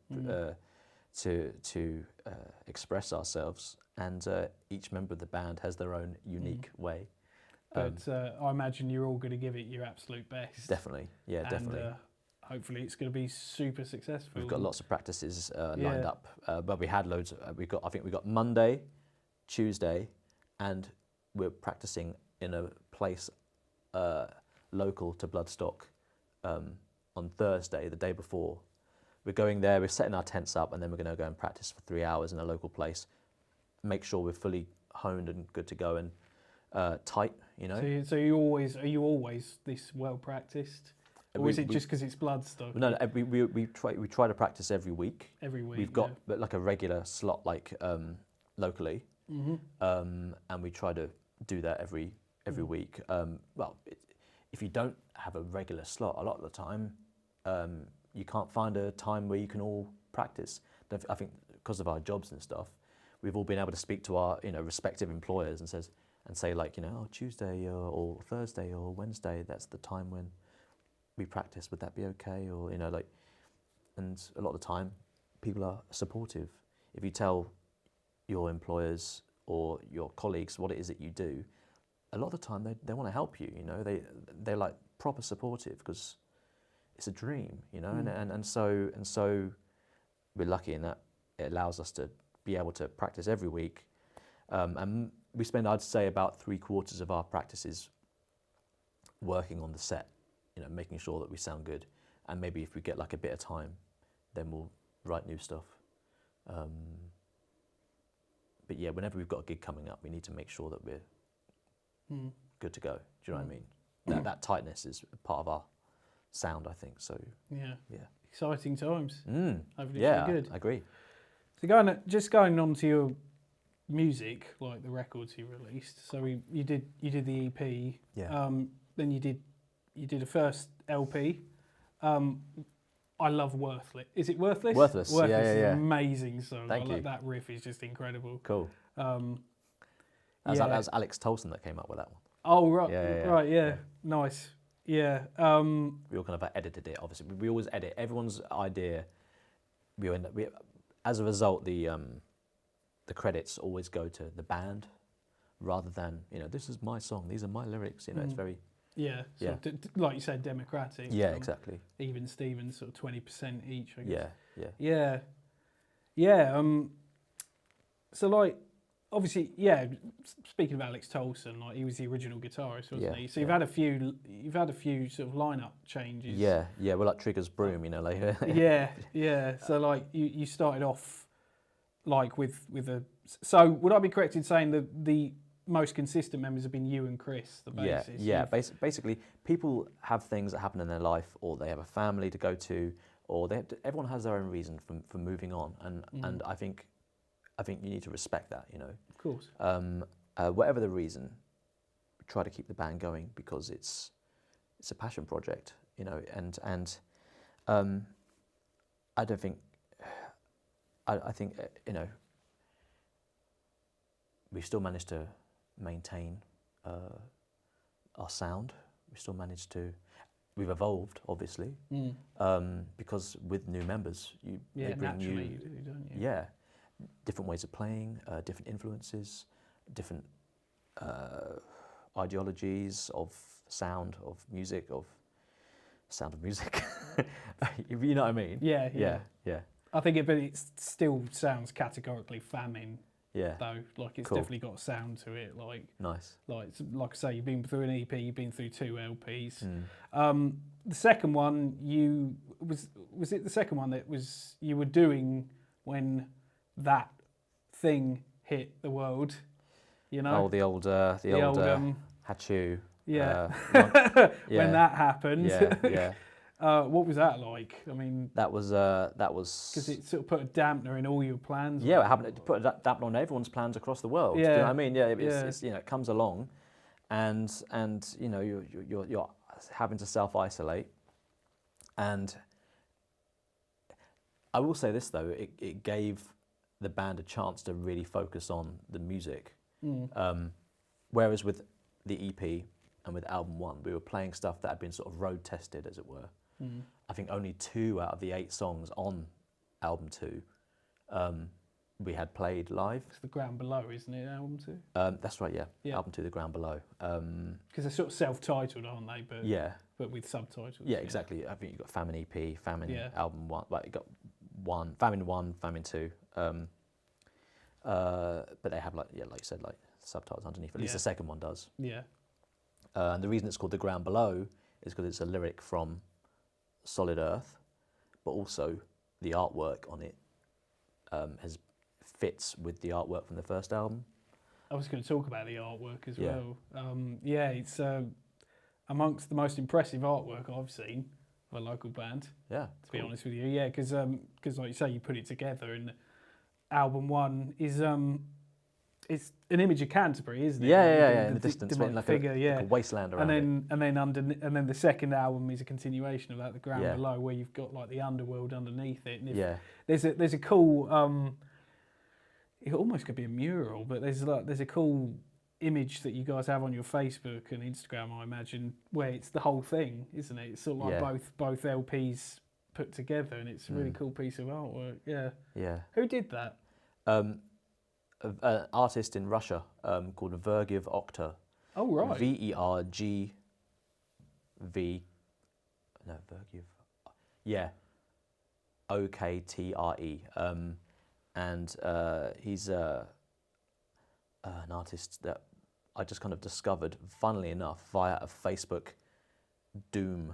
express ourselves, and each member of the band has their own unique way. But I imagine you're all going to give it your absolute best. Definitely, definitely. Hopefully, it's going to be super successful. We've got lots of practices lined up, but we had loads. I think we got Monday, Tuesday, and we're practicing in a place local to Bloodstock on Thursday, the day before. We're going there, we're setting our tents up, and then we're going to go and practice for 3 hours in a local place. Make sure we're fully honed and good to go and tight, So are you always this well practiced, or is it just because it's Bloodstock? No, we try to practice every week. Every week. We've got a regular slot locally, and we try to do that every week. If you don't have a regular slot, a lot of the time, you can't find a time where you can all practice. I think because of our jobs and stuff, we've all been able to speak to our respective employers and say Tuesday or Thursday or Wednesday, that's the time when we practice. Would that be okay? Or and a lot of the time, people are supportive. If you tell your employers or your colleagues what it is that you do, a lot of the time they want to help you. They're proper supportive because it's a dream. And so we're lucky in that it allows us to be able to practice every week, and we spend, I'd say, about 3/4 of our practices working on the set, making sure that we sound good, and maybe if we get a bit of time, then we'll write new stuff. But yeah, whenever we've got a gig coming up, we need to make sure that we're good to go. Do you know what I mean? That tightness is part of our sound, I think. So yeah. Exciting times. Hopefully yeah, it's good. I agree. So going on to your music, like the records you released. So you did the EP. Yeah. Then you did a first LP. I love Worthless. Is it Worthless? Worthless. Worthless is yeah. an amazing song. Thank you. That riff is just incredible. Cool. That was Alex Tolson that came up with that one. Oh right, yeah. Nice. Yeah. We all kind of edited it. Obviously, we always edit everyone's idea. As a result, the credits always go to the band, rather than this is my song, these are my lyrics. It's very like you said, democratic. Yeah, exactly. Even Stevens, sort of 20% each. I guess. Yeah. So like, obviously, speaking of Alex Tolson, like he was the original guitarist, wasn't he? So you've had a few sort of lineup changes. Yeah. Well, like Trigger's Broom, like. yeah. So like you started off like with a. So would I be correct in saying that the most consistent members have been you and Chris, the bassist? Yeah. Basically, people have things that happen in their life, or they have a family to go to, or everyone has their own reason for moving on, and I think you need to respect that, Of course. Whatever the reason, try to keep the band going, because it's a passion project, and I don't think, I think, we've still managed to maintain our sound. We've evolved, obviously, because with new members, they bring naturally you do, don't you? Yeah. Different ways of playing, different influences, different ideologies of sound, of music, you know what I mean? Yeah. I think it still sounds categorically Famyne. Yeah. Though, like it's Cool. definitely got a sound to it. Like Nice. Like I say, you've been through an EP, you've been through 2 LPs. The second one, was it the second one that you were doing when that thing hit the world, Oh, the old Hachu. Yeah. When that happened. Yeah. What was that like? I mean, that was because it sort of put a dampener in all your plans. Yeah, it happened. It put a dampener on everyone's plans across the world. Yeah. Do you know what I mean? Yeah, it's it comes along, and you're having to self-isolate, and I will say this though, it gave the band a chance to really focus on the music. Whereas with the EP and with album 1, we were playing stuff that had been sort of road tested, as it were. I think only 2 out of the 8 songs on album 2 we had played live. It's The Ground Below, isn't it, album 2? That's right, yeah. Album 2, The Ground Below. Because they're sort of self-titled, aren't they? But but with subtitles. Yeah, exactly. I think you've got Famyne EP, Famyne album 1. Like you got Famyne 1, Famyne 2. But they have like you said, like subtitles underneath. At least the second one does. Yeah. And the reason it's called The Ground Below is because it's a lyric from Solid Earth, but also the artwork on it fits with the artwork from the first album. I was going to talk about the artwork as well. It's amongst the most impressive artwork I've seen of a local band. Yeah. To be honest with you, because like you say, you put it together, and album 1 is it's an image of Canterbury, isn't it? In the distance, like figure, like a wasteland around and then the second album is a continuation of that, The Ground Below, where you've got like the underworld underneath it. And there's a cool. It almost could be a mural, but there's a cool image that you guys have on your Facebook and Instagram, I imagine, where it's the whole thing, isn't it? It's sort of like both LPs put together, and it's a really cool piece of artwork. Yeah. Who did that? An artist in Russia called Vergiv Okta. Oh, right. Vergiv. No, Vergiv. Yeah. Oktre. And he's an artist that I just kind of discovered, funnily enough, via a Facebook Doom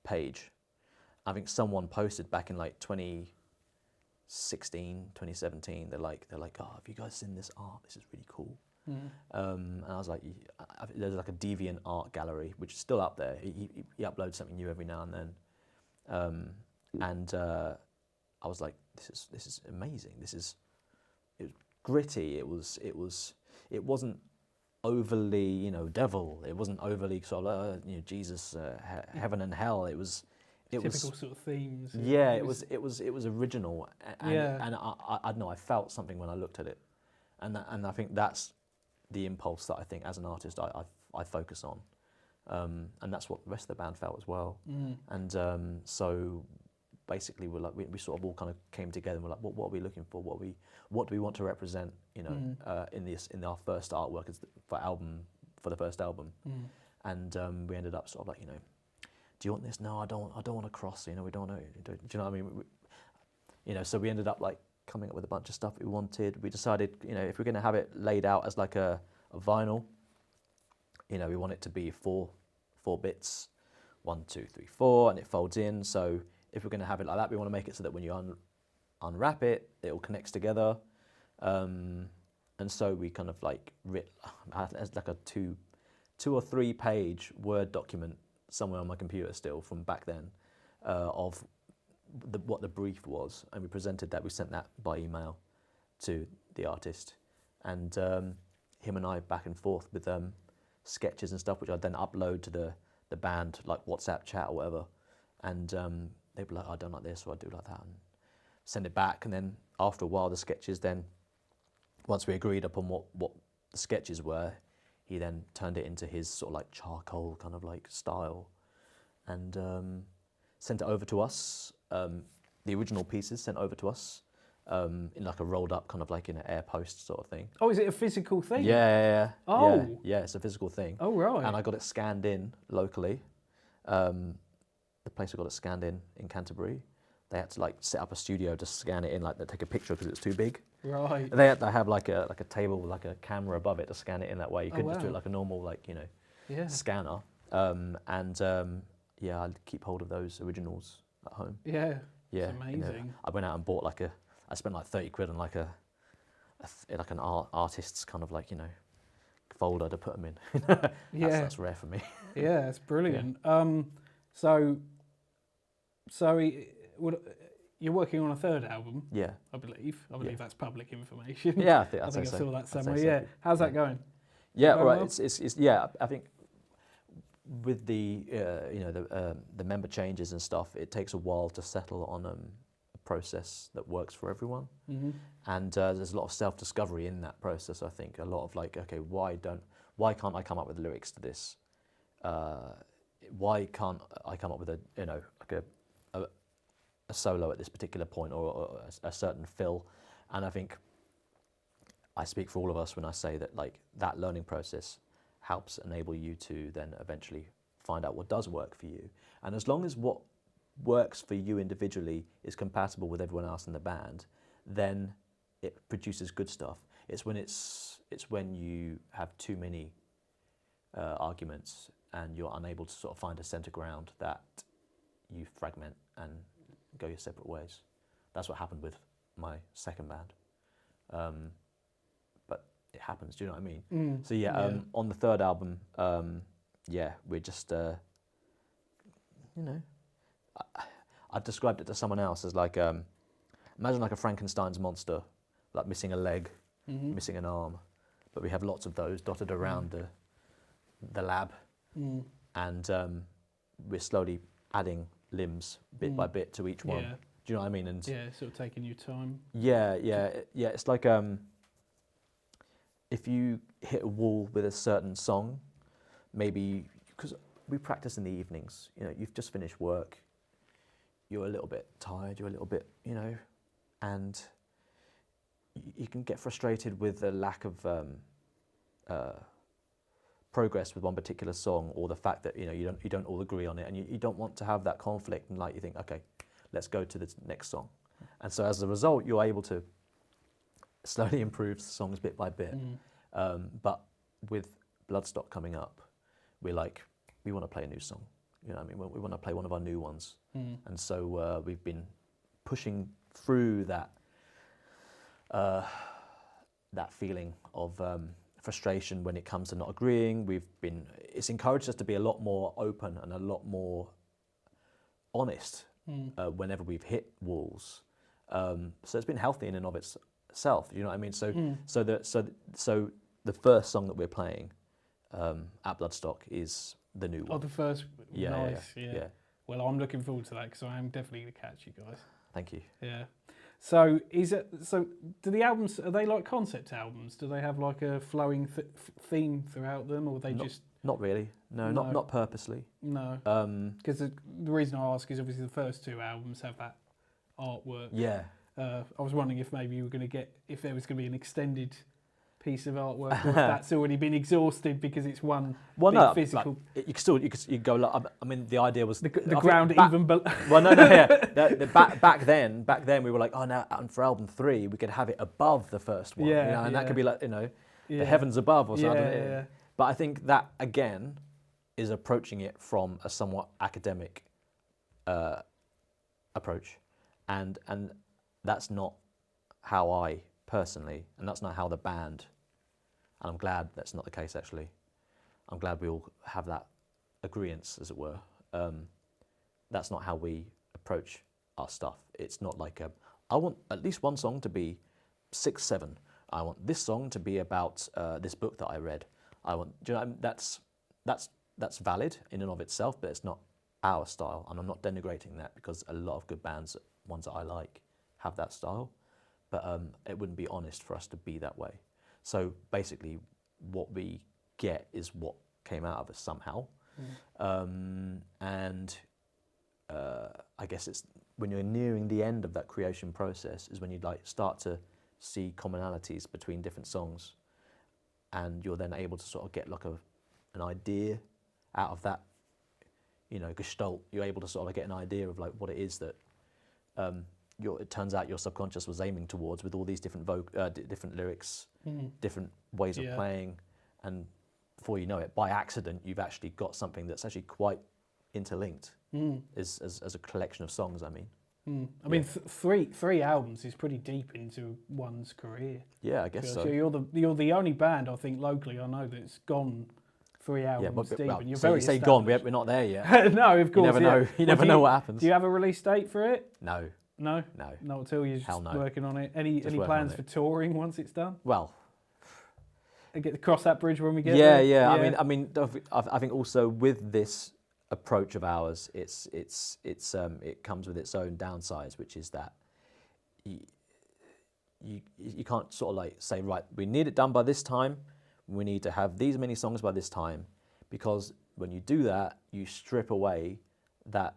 page. I think someone posted back in 2016, 2017. They're like, oh, have you guys seen this art? This is really cool. And I was like, there's like a Deviant art gallery, which is still up there. He uploads something new every now and then. And I was like, this is amazing. It was gritty. It wasn't overly, devil. It wasn't overly sort of, Jesus, heaven and hell. It was typical sort of themes. Yeah, it was original, and I don't know. I felt something when I looked at it, and I think that's the impulse that I think as an artist I focus on, and that's what the rest of the band felt as well. And so basically we sort of all kind of came together and we're like, what are we looking for? What do we want to represent? You know, in our first artwork for the first album, and we ended up sort of like, you know, do you want this? No, I don't want a cross. You know, we don't know. Do you know what I mean? You know, so we ended up like coming up with a bunch of stuff we wanted. We decided, you know, if we're going to have it laid out as like a vinyl, you know, we want it to be four bits, 1, 2, 3, 4, and it folds in. So if we're going to have it like that, we want to make it so that when you unwrap it, it all connects together. And so we kind of like as like a two or 3 page Word document somewhere on my computer still from back then of what the brief was, and we presented that. We sent that by email to the artist, and him and I back and forth with sketches and stuff, which I'd then upload to the band like WhatsApp chat or whatever, and they'd be like, I don't like this, or I do like that, and send it back. And then after a while, the sketches then, once we agreed upon what the sketches were, he then turned it into his sort of like charcoal kind of like style, and sent it over to us. The original pieces sent over to us in like a rolled up kind of like in an air post sort of thing. Oh, is it a physical thing? Yeah. Oh. Yeah, it's a physical thing. Oh, right. And I got it scanned in locally. The place I got it scanned in Canterbury, they had to like set up a studio to scan it in, like they take a picture because it's too big. Right. And they had to have like a table with like a camera above it to scan it in that way. You couldn't just do it like a normal like, you know, scanner. Yeah, I'd keep hold of those originals at home. Yeah. Yeah. It's amazing. You know, I went out and bought I spent like 30 quid on like an artist's kind of like, you know, folder to put them in. That's rare for me. Yeah, it's brilliant. Yeah. So you're working on a third album. Yeah. I believe that's public information. Yeah, I think I saw that somewhere. So. Yeah. How's that going? Yeah, going right. well? It's yeah. I think with the you know the member changes and stuff, it takes a while to settle on a process that works for everyone. Mm-hmm. And there's a lot of self-discovery in that process. I think a lot of like, okay, why can't I come up with lyrics to this? Why can't I come up with a solo at this particular point, or a certain fill? And I think I speak for all of us when I say that like that learning process helps enable you to then eventually find out what does work for you. And as long as what works for you individually is compatible with everyone else in the band, then it produces good stuff. It's when you have too many arguments and you're unable to sort of find a center ground that you fragment and go your separate ways. That's what happened with my second band. But it happens, do you know what I mean? So yeah, on the third album, we're just, you know, I've described it to someone else as like, imagine like a Frankenstein's monster, like missing a leg, missing an arm, but we have lots of those dotted around the lab, and we're slowly adding limbs bit by bit to each one. Yeah. Do you know what I mean? And yeah, sort of taking your time. Yeah. It's like if you hit a wall with a certain song, maybe because we practice in the evenings. You know, you've just finished work. You're a little bit tired. You're a little bit, you know, and you can get frustrated with the lack of progress with one particular song, or the fact that you don't all agree on it, and you don't want to have that conflict, and like you think, okay, let's go to the next song. And so as a result, you're able to slowly improve the songs bit by bit. But with Bloodstock coming up, we want to play a new song. You know what I mean? We want to play one of our new ones. And so we've been pushing through that feeling of frustration when it comes to not agreeing. It's encouraged us to be a lot more open and a lot more honest whenever we've hit walls. So it's been healthy in and of itself. You know what I mean? So the first song that we're playing at Bloodstock is the new one. Oh, the first. Yeah, nice. yeah. Well, I'm looking forward to that because I am definitely going to catch you guys. Thank you. Yeah. So do the albums, are they like concept albums? Do they have like a flowing theme throughout them, or they just... Not really. No, not purposely. No. Because the reason I ask is obviously the first 2 albums have that artwork. Yeah. I was wondering if maybe you were going to if there was going to be an extended piece of artwork, or if that's already been exhausted because it's one physical. Like, you could go. Like, I mean, the idea was the ground even. Well, no, yeah. Back then, we were like, oh, now and for album 3, we could have it above the first one. Yeah, you know, and that could be like, the heavens above or something. Yeah. But I think that again is approaching it from a somewhat academic approach, and that's not how I personally, and that's not how the band, and I'm glad that's not the case actually. I'm glad we all have that agreeance, as it were. That's not how we approach our stuff. It's not like, I want at least one song to be 6, 7. I want this song to be about this book that I read. Do you know, I mean, that's valid in and of itself, but it's not our style, and I'm not denigrating that because a lot of good bands, ones that I like, have that style, but it wouldn't be honest for us to be that way. So basically, what we get is what came out of us somehow, and I guess it's when you're nearing the end of that creation process is when you like start to see commonalities between different songs, and you're then able to sort of get like an idea out of that, gestalt. You're able to sort of get an idea of like what it is that it turns out your subconscious was aiming towards with all these different different lyrics, different ways of playing, and before you know it, by accident, you've actually got something that's actually quite interlinked as a collection of songs, I mean. I mean, three albums is pretty deep into one's career. Yeah, I guess so. So you're the only band, I think, locally I know that's gone 3 albums deep. Well, and you're so very you say gone, we're not there yet. No, of course. You never know what happens. Do you have a release date for it? No. No? No. Not until you're just no. working on it. Any plans for touring once it's done? Well, get to cross that bridge when we get there? Yeah. I mean, I think also with this approach of ours, it comes with its own downsides, which is that you can't sort of like say, right, we need it done by this time, we need to have these many songs by this time, because when you do that, you strip away that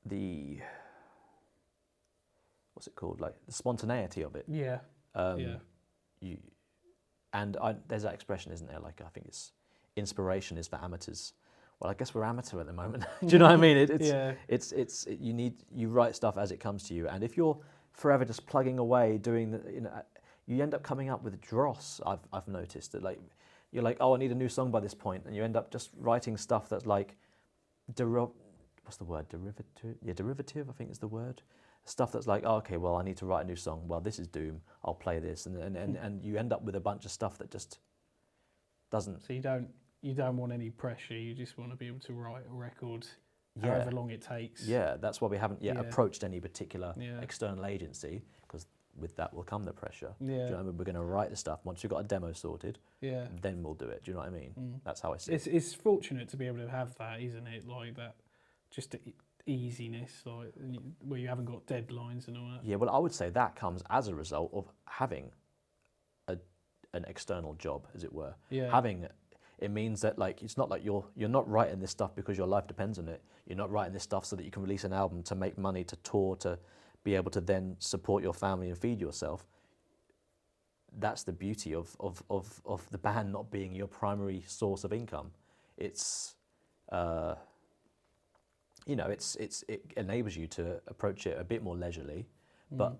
the what's it called, like the spontaneity of it. Yeah. There's that expression, isn't there? Like I think it's inspiration is for amateurs. Well, I guess we're amateur at the moment. Do you know what I mean? You write stuff as it comes to you, and if you're forever just plugging away doing you end up coming up with dross. I've noticed that like you're like, oh, I need a new song by this point, and you end up just writing stuff that's like what's the word? Derivative? Yeah, derivative, I think is the word. Stuff that's like, oh, okay, well, I need to write a new song. Well, this is Doom. I'll play this, and you end up with a bunch of stuff that just doesn't. So you don't want any pressure. You just want to be able to write a record, however long it takes. Yeah, that's why we haven't yet approached any particular external agency, because with that will come the pressure. Yeah. Do you know what I mean? We're going to write the stuff. Once we've got a demo sorted, then we'll do it. Do you know what I mean? That's how I see it. It's fortunate to be able to have that, isn't it? Like that, just easiness, like where you haven't got deadlines and all that. Yeah, well, I would say that comes as a result of having an external job, as it were. Yeah. It means that like it's not like you're not writing this stuff because your life depends on it. You're not writing this stuff so that you can release an album to make money, to tour, to be able to then support your family and feed yourself. That's the beauty of the band not being your primary source of income. It's it enables you to approach it a bit more leisurely, but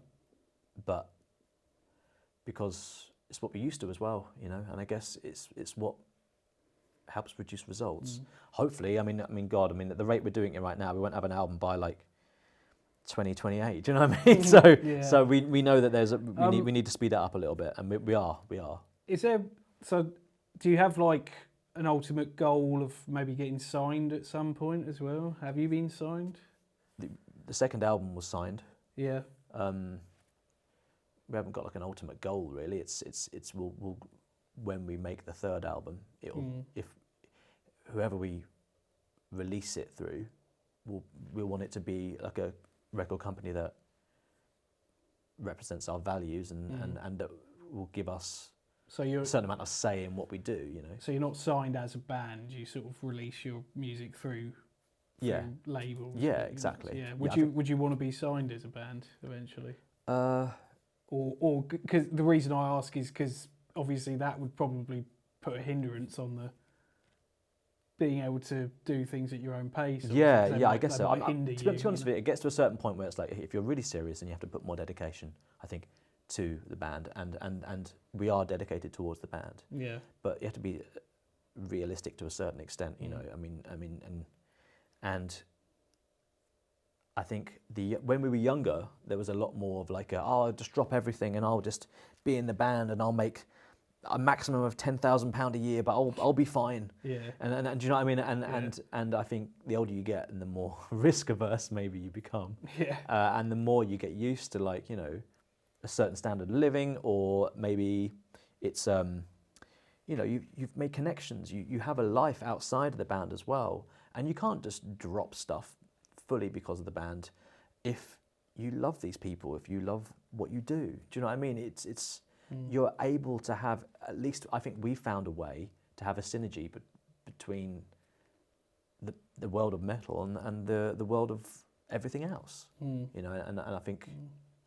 because it's what we're used to as well, and I guess it's what helps produce results. Hopefully, I mean, at the rate we're doing it right now, we won't have an album by like 2028. Do you know what I mean? So we know that we need to speed that up a little bit, and we are. Is there? So, do you have like an ultimate goal of maybe getting signed at some point as well? Have you been signed? The second album was signed. Yeah. We haven't got like an ultimate goal really. It's when we make the third album, if whoever we release it through, we want it to be like a record company that represents our values and that will give us a certain amount of say in what we do, you know. So you're not signed as a band, you sort of release your music through labels. Yeah, exactly. Yeah. Would you want to be signed as a band eventually? Or because the reason I ask is because obviously that would probably put a hindrance on the being able to do things at your own pace. I guess so. To be honest with you, it gets to a certain point where it's like, if you're really serious, then you have to put more dedication, I think, to the band, and we are dedicated towards the band. Yeah. But you have to be realistic to a certain extent, you know. And I think when we were younger, there was a lot more of like, I'll just drop everything and I'll just be in the band and I'll make a maximum of £10,000 a year, but I'll be fine. Yeah. And do you know what I mean? And I think the older you get, and the more risk averse maybe you become. Yeah. And the more you get used to, like, you know, a certain standard of living, or maybe it's you know, you've made connections. You have a life outside of the band as well, and you can't just drop stuff fully because of the band. If you love these people, if you love what you do, do you know what I mean? It's you're able to have, at least I think we found a way to have a synergy between the world of metal and the world of everything else. You know, and I think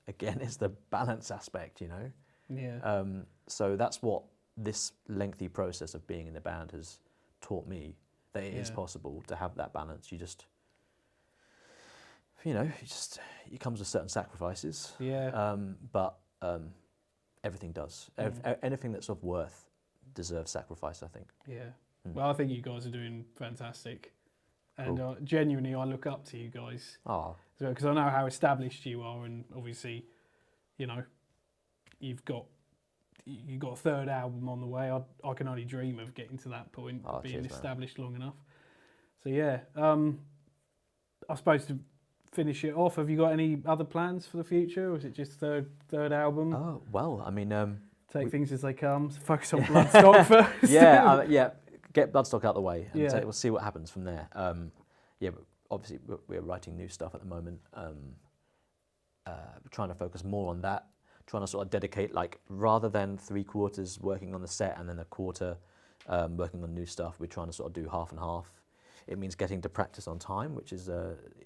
again it's the balance aspect, you know. Yeah. So that's what this lengthy process of being in the band has taught me, that it is possible to have that balance. You just, you know, it comes with certain sacrifices. Yeah. But everything does. Anything that's of worth deserves sacrifice, I think. Yeah. Well, I think you guys are doing fantastic. And genuinely, I look up to you guys. Because I know how established you are, and obviously, you know, you've got a third album on the way. I can only dream of getting to that point, being established long enough. So yeah, I suppose to finish it off, have you got any other plans for the future, or is it just third album? Oh well, I mean, take things as they come. So focus on Bloodstock first. Yeah. Get Bloodstock out of the way, and we'll see what happens from there. But obviously we're writing new stuff at the moment. Trying to focus more on that. Trying to sort of dedicate, like, rather than 3/4 working on the set and then a quarter working on new stuff, we're trying to sort of do half and half. It means getting to practice on time, which is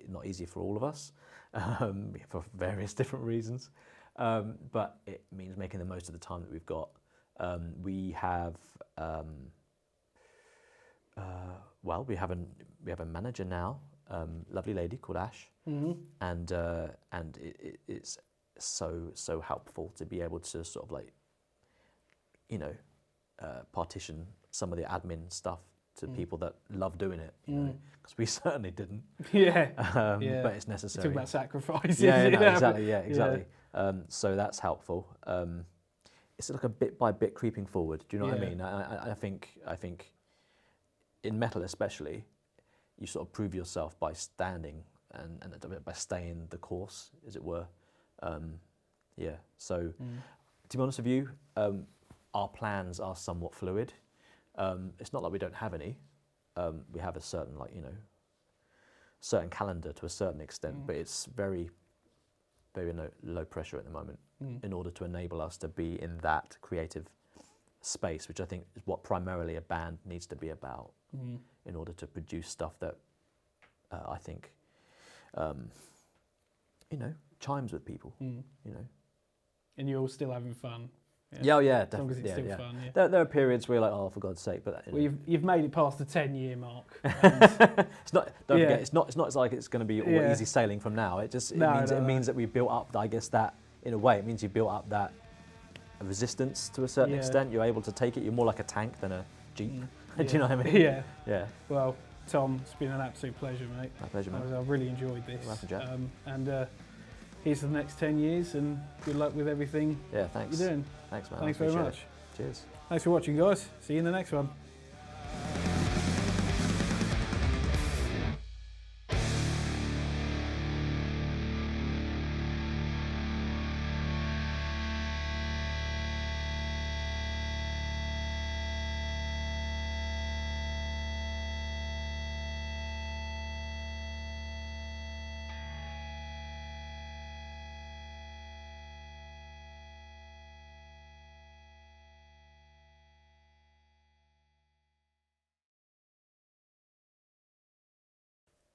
not easy for all of us, for various different reasons. But it means making the most of the time that we've got. We have we have a manager now, lovely lady called Ash, and it's so helpful to be able to sort of, like, you know, partition some of the admin stuff to people that love doing it, you know, because we certainly didn't. But it's necessary. Talk about sacrifices. Exactly. So that's helpful. It's like a bit by bit creeping forward. Do you know what I mean? I think in metal especially, you sort of prove yourself by standing and by staying the course, as it were. So to be honest with you, our plans are somewhat fluid. It's not like we don't have any. We have a certain, like, you know, certain calendar to a certain extent, but it's very, very low pressure at the moment in order to enable us to be in that creative space, which I think is what primarily a band needs to be about in order to produce stuff that I think, you know, chimes with people, you know. And you're all still having fun. Yeah, as long as definitely. it's still fun. There are periods where you're like, oh, for God's sake, but well, you've made it past the 10-year mark. It's not. Don't forget, it's not like it's going to be all easy sailing from now. It means that we built up, I guess, that in a way. It means you built up that resistance to a certain extent. You're able to take it. You're more like a tank than a jeep. Do you know what I mean? Yeah. Well, Tom, it's been an absolute pleasure, mate. My pleasure, mate. I've really enjoyed this. Welcome, Jack. And here's to the next 10 years, and good luck with everything thanks. you're doing. Thanks, man. Thanks very much. Cheers. Thanks for watching, guys. See you in the next one.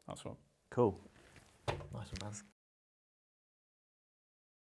That's one. Cool. Nice one, man.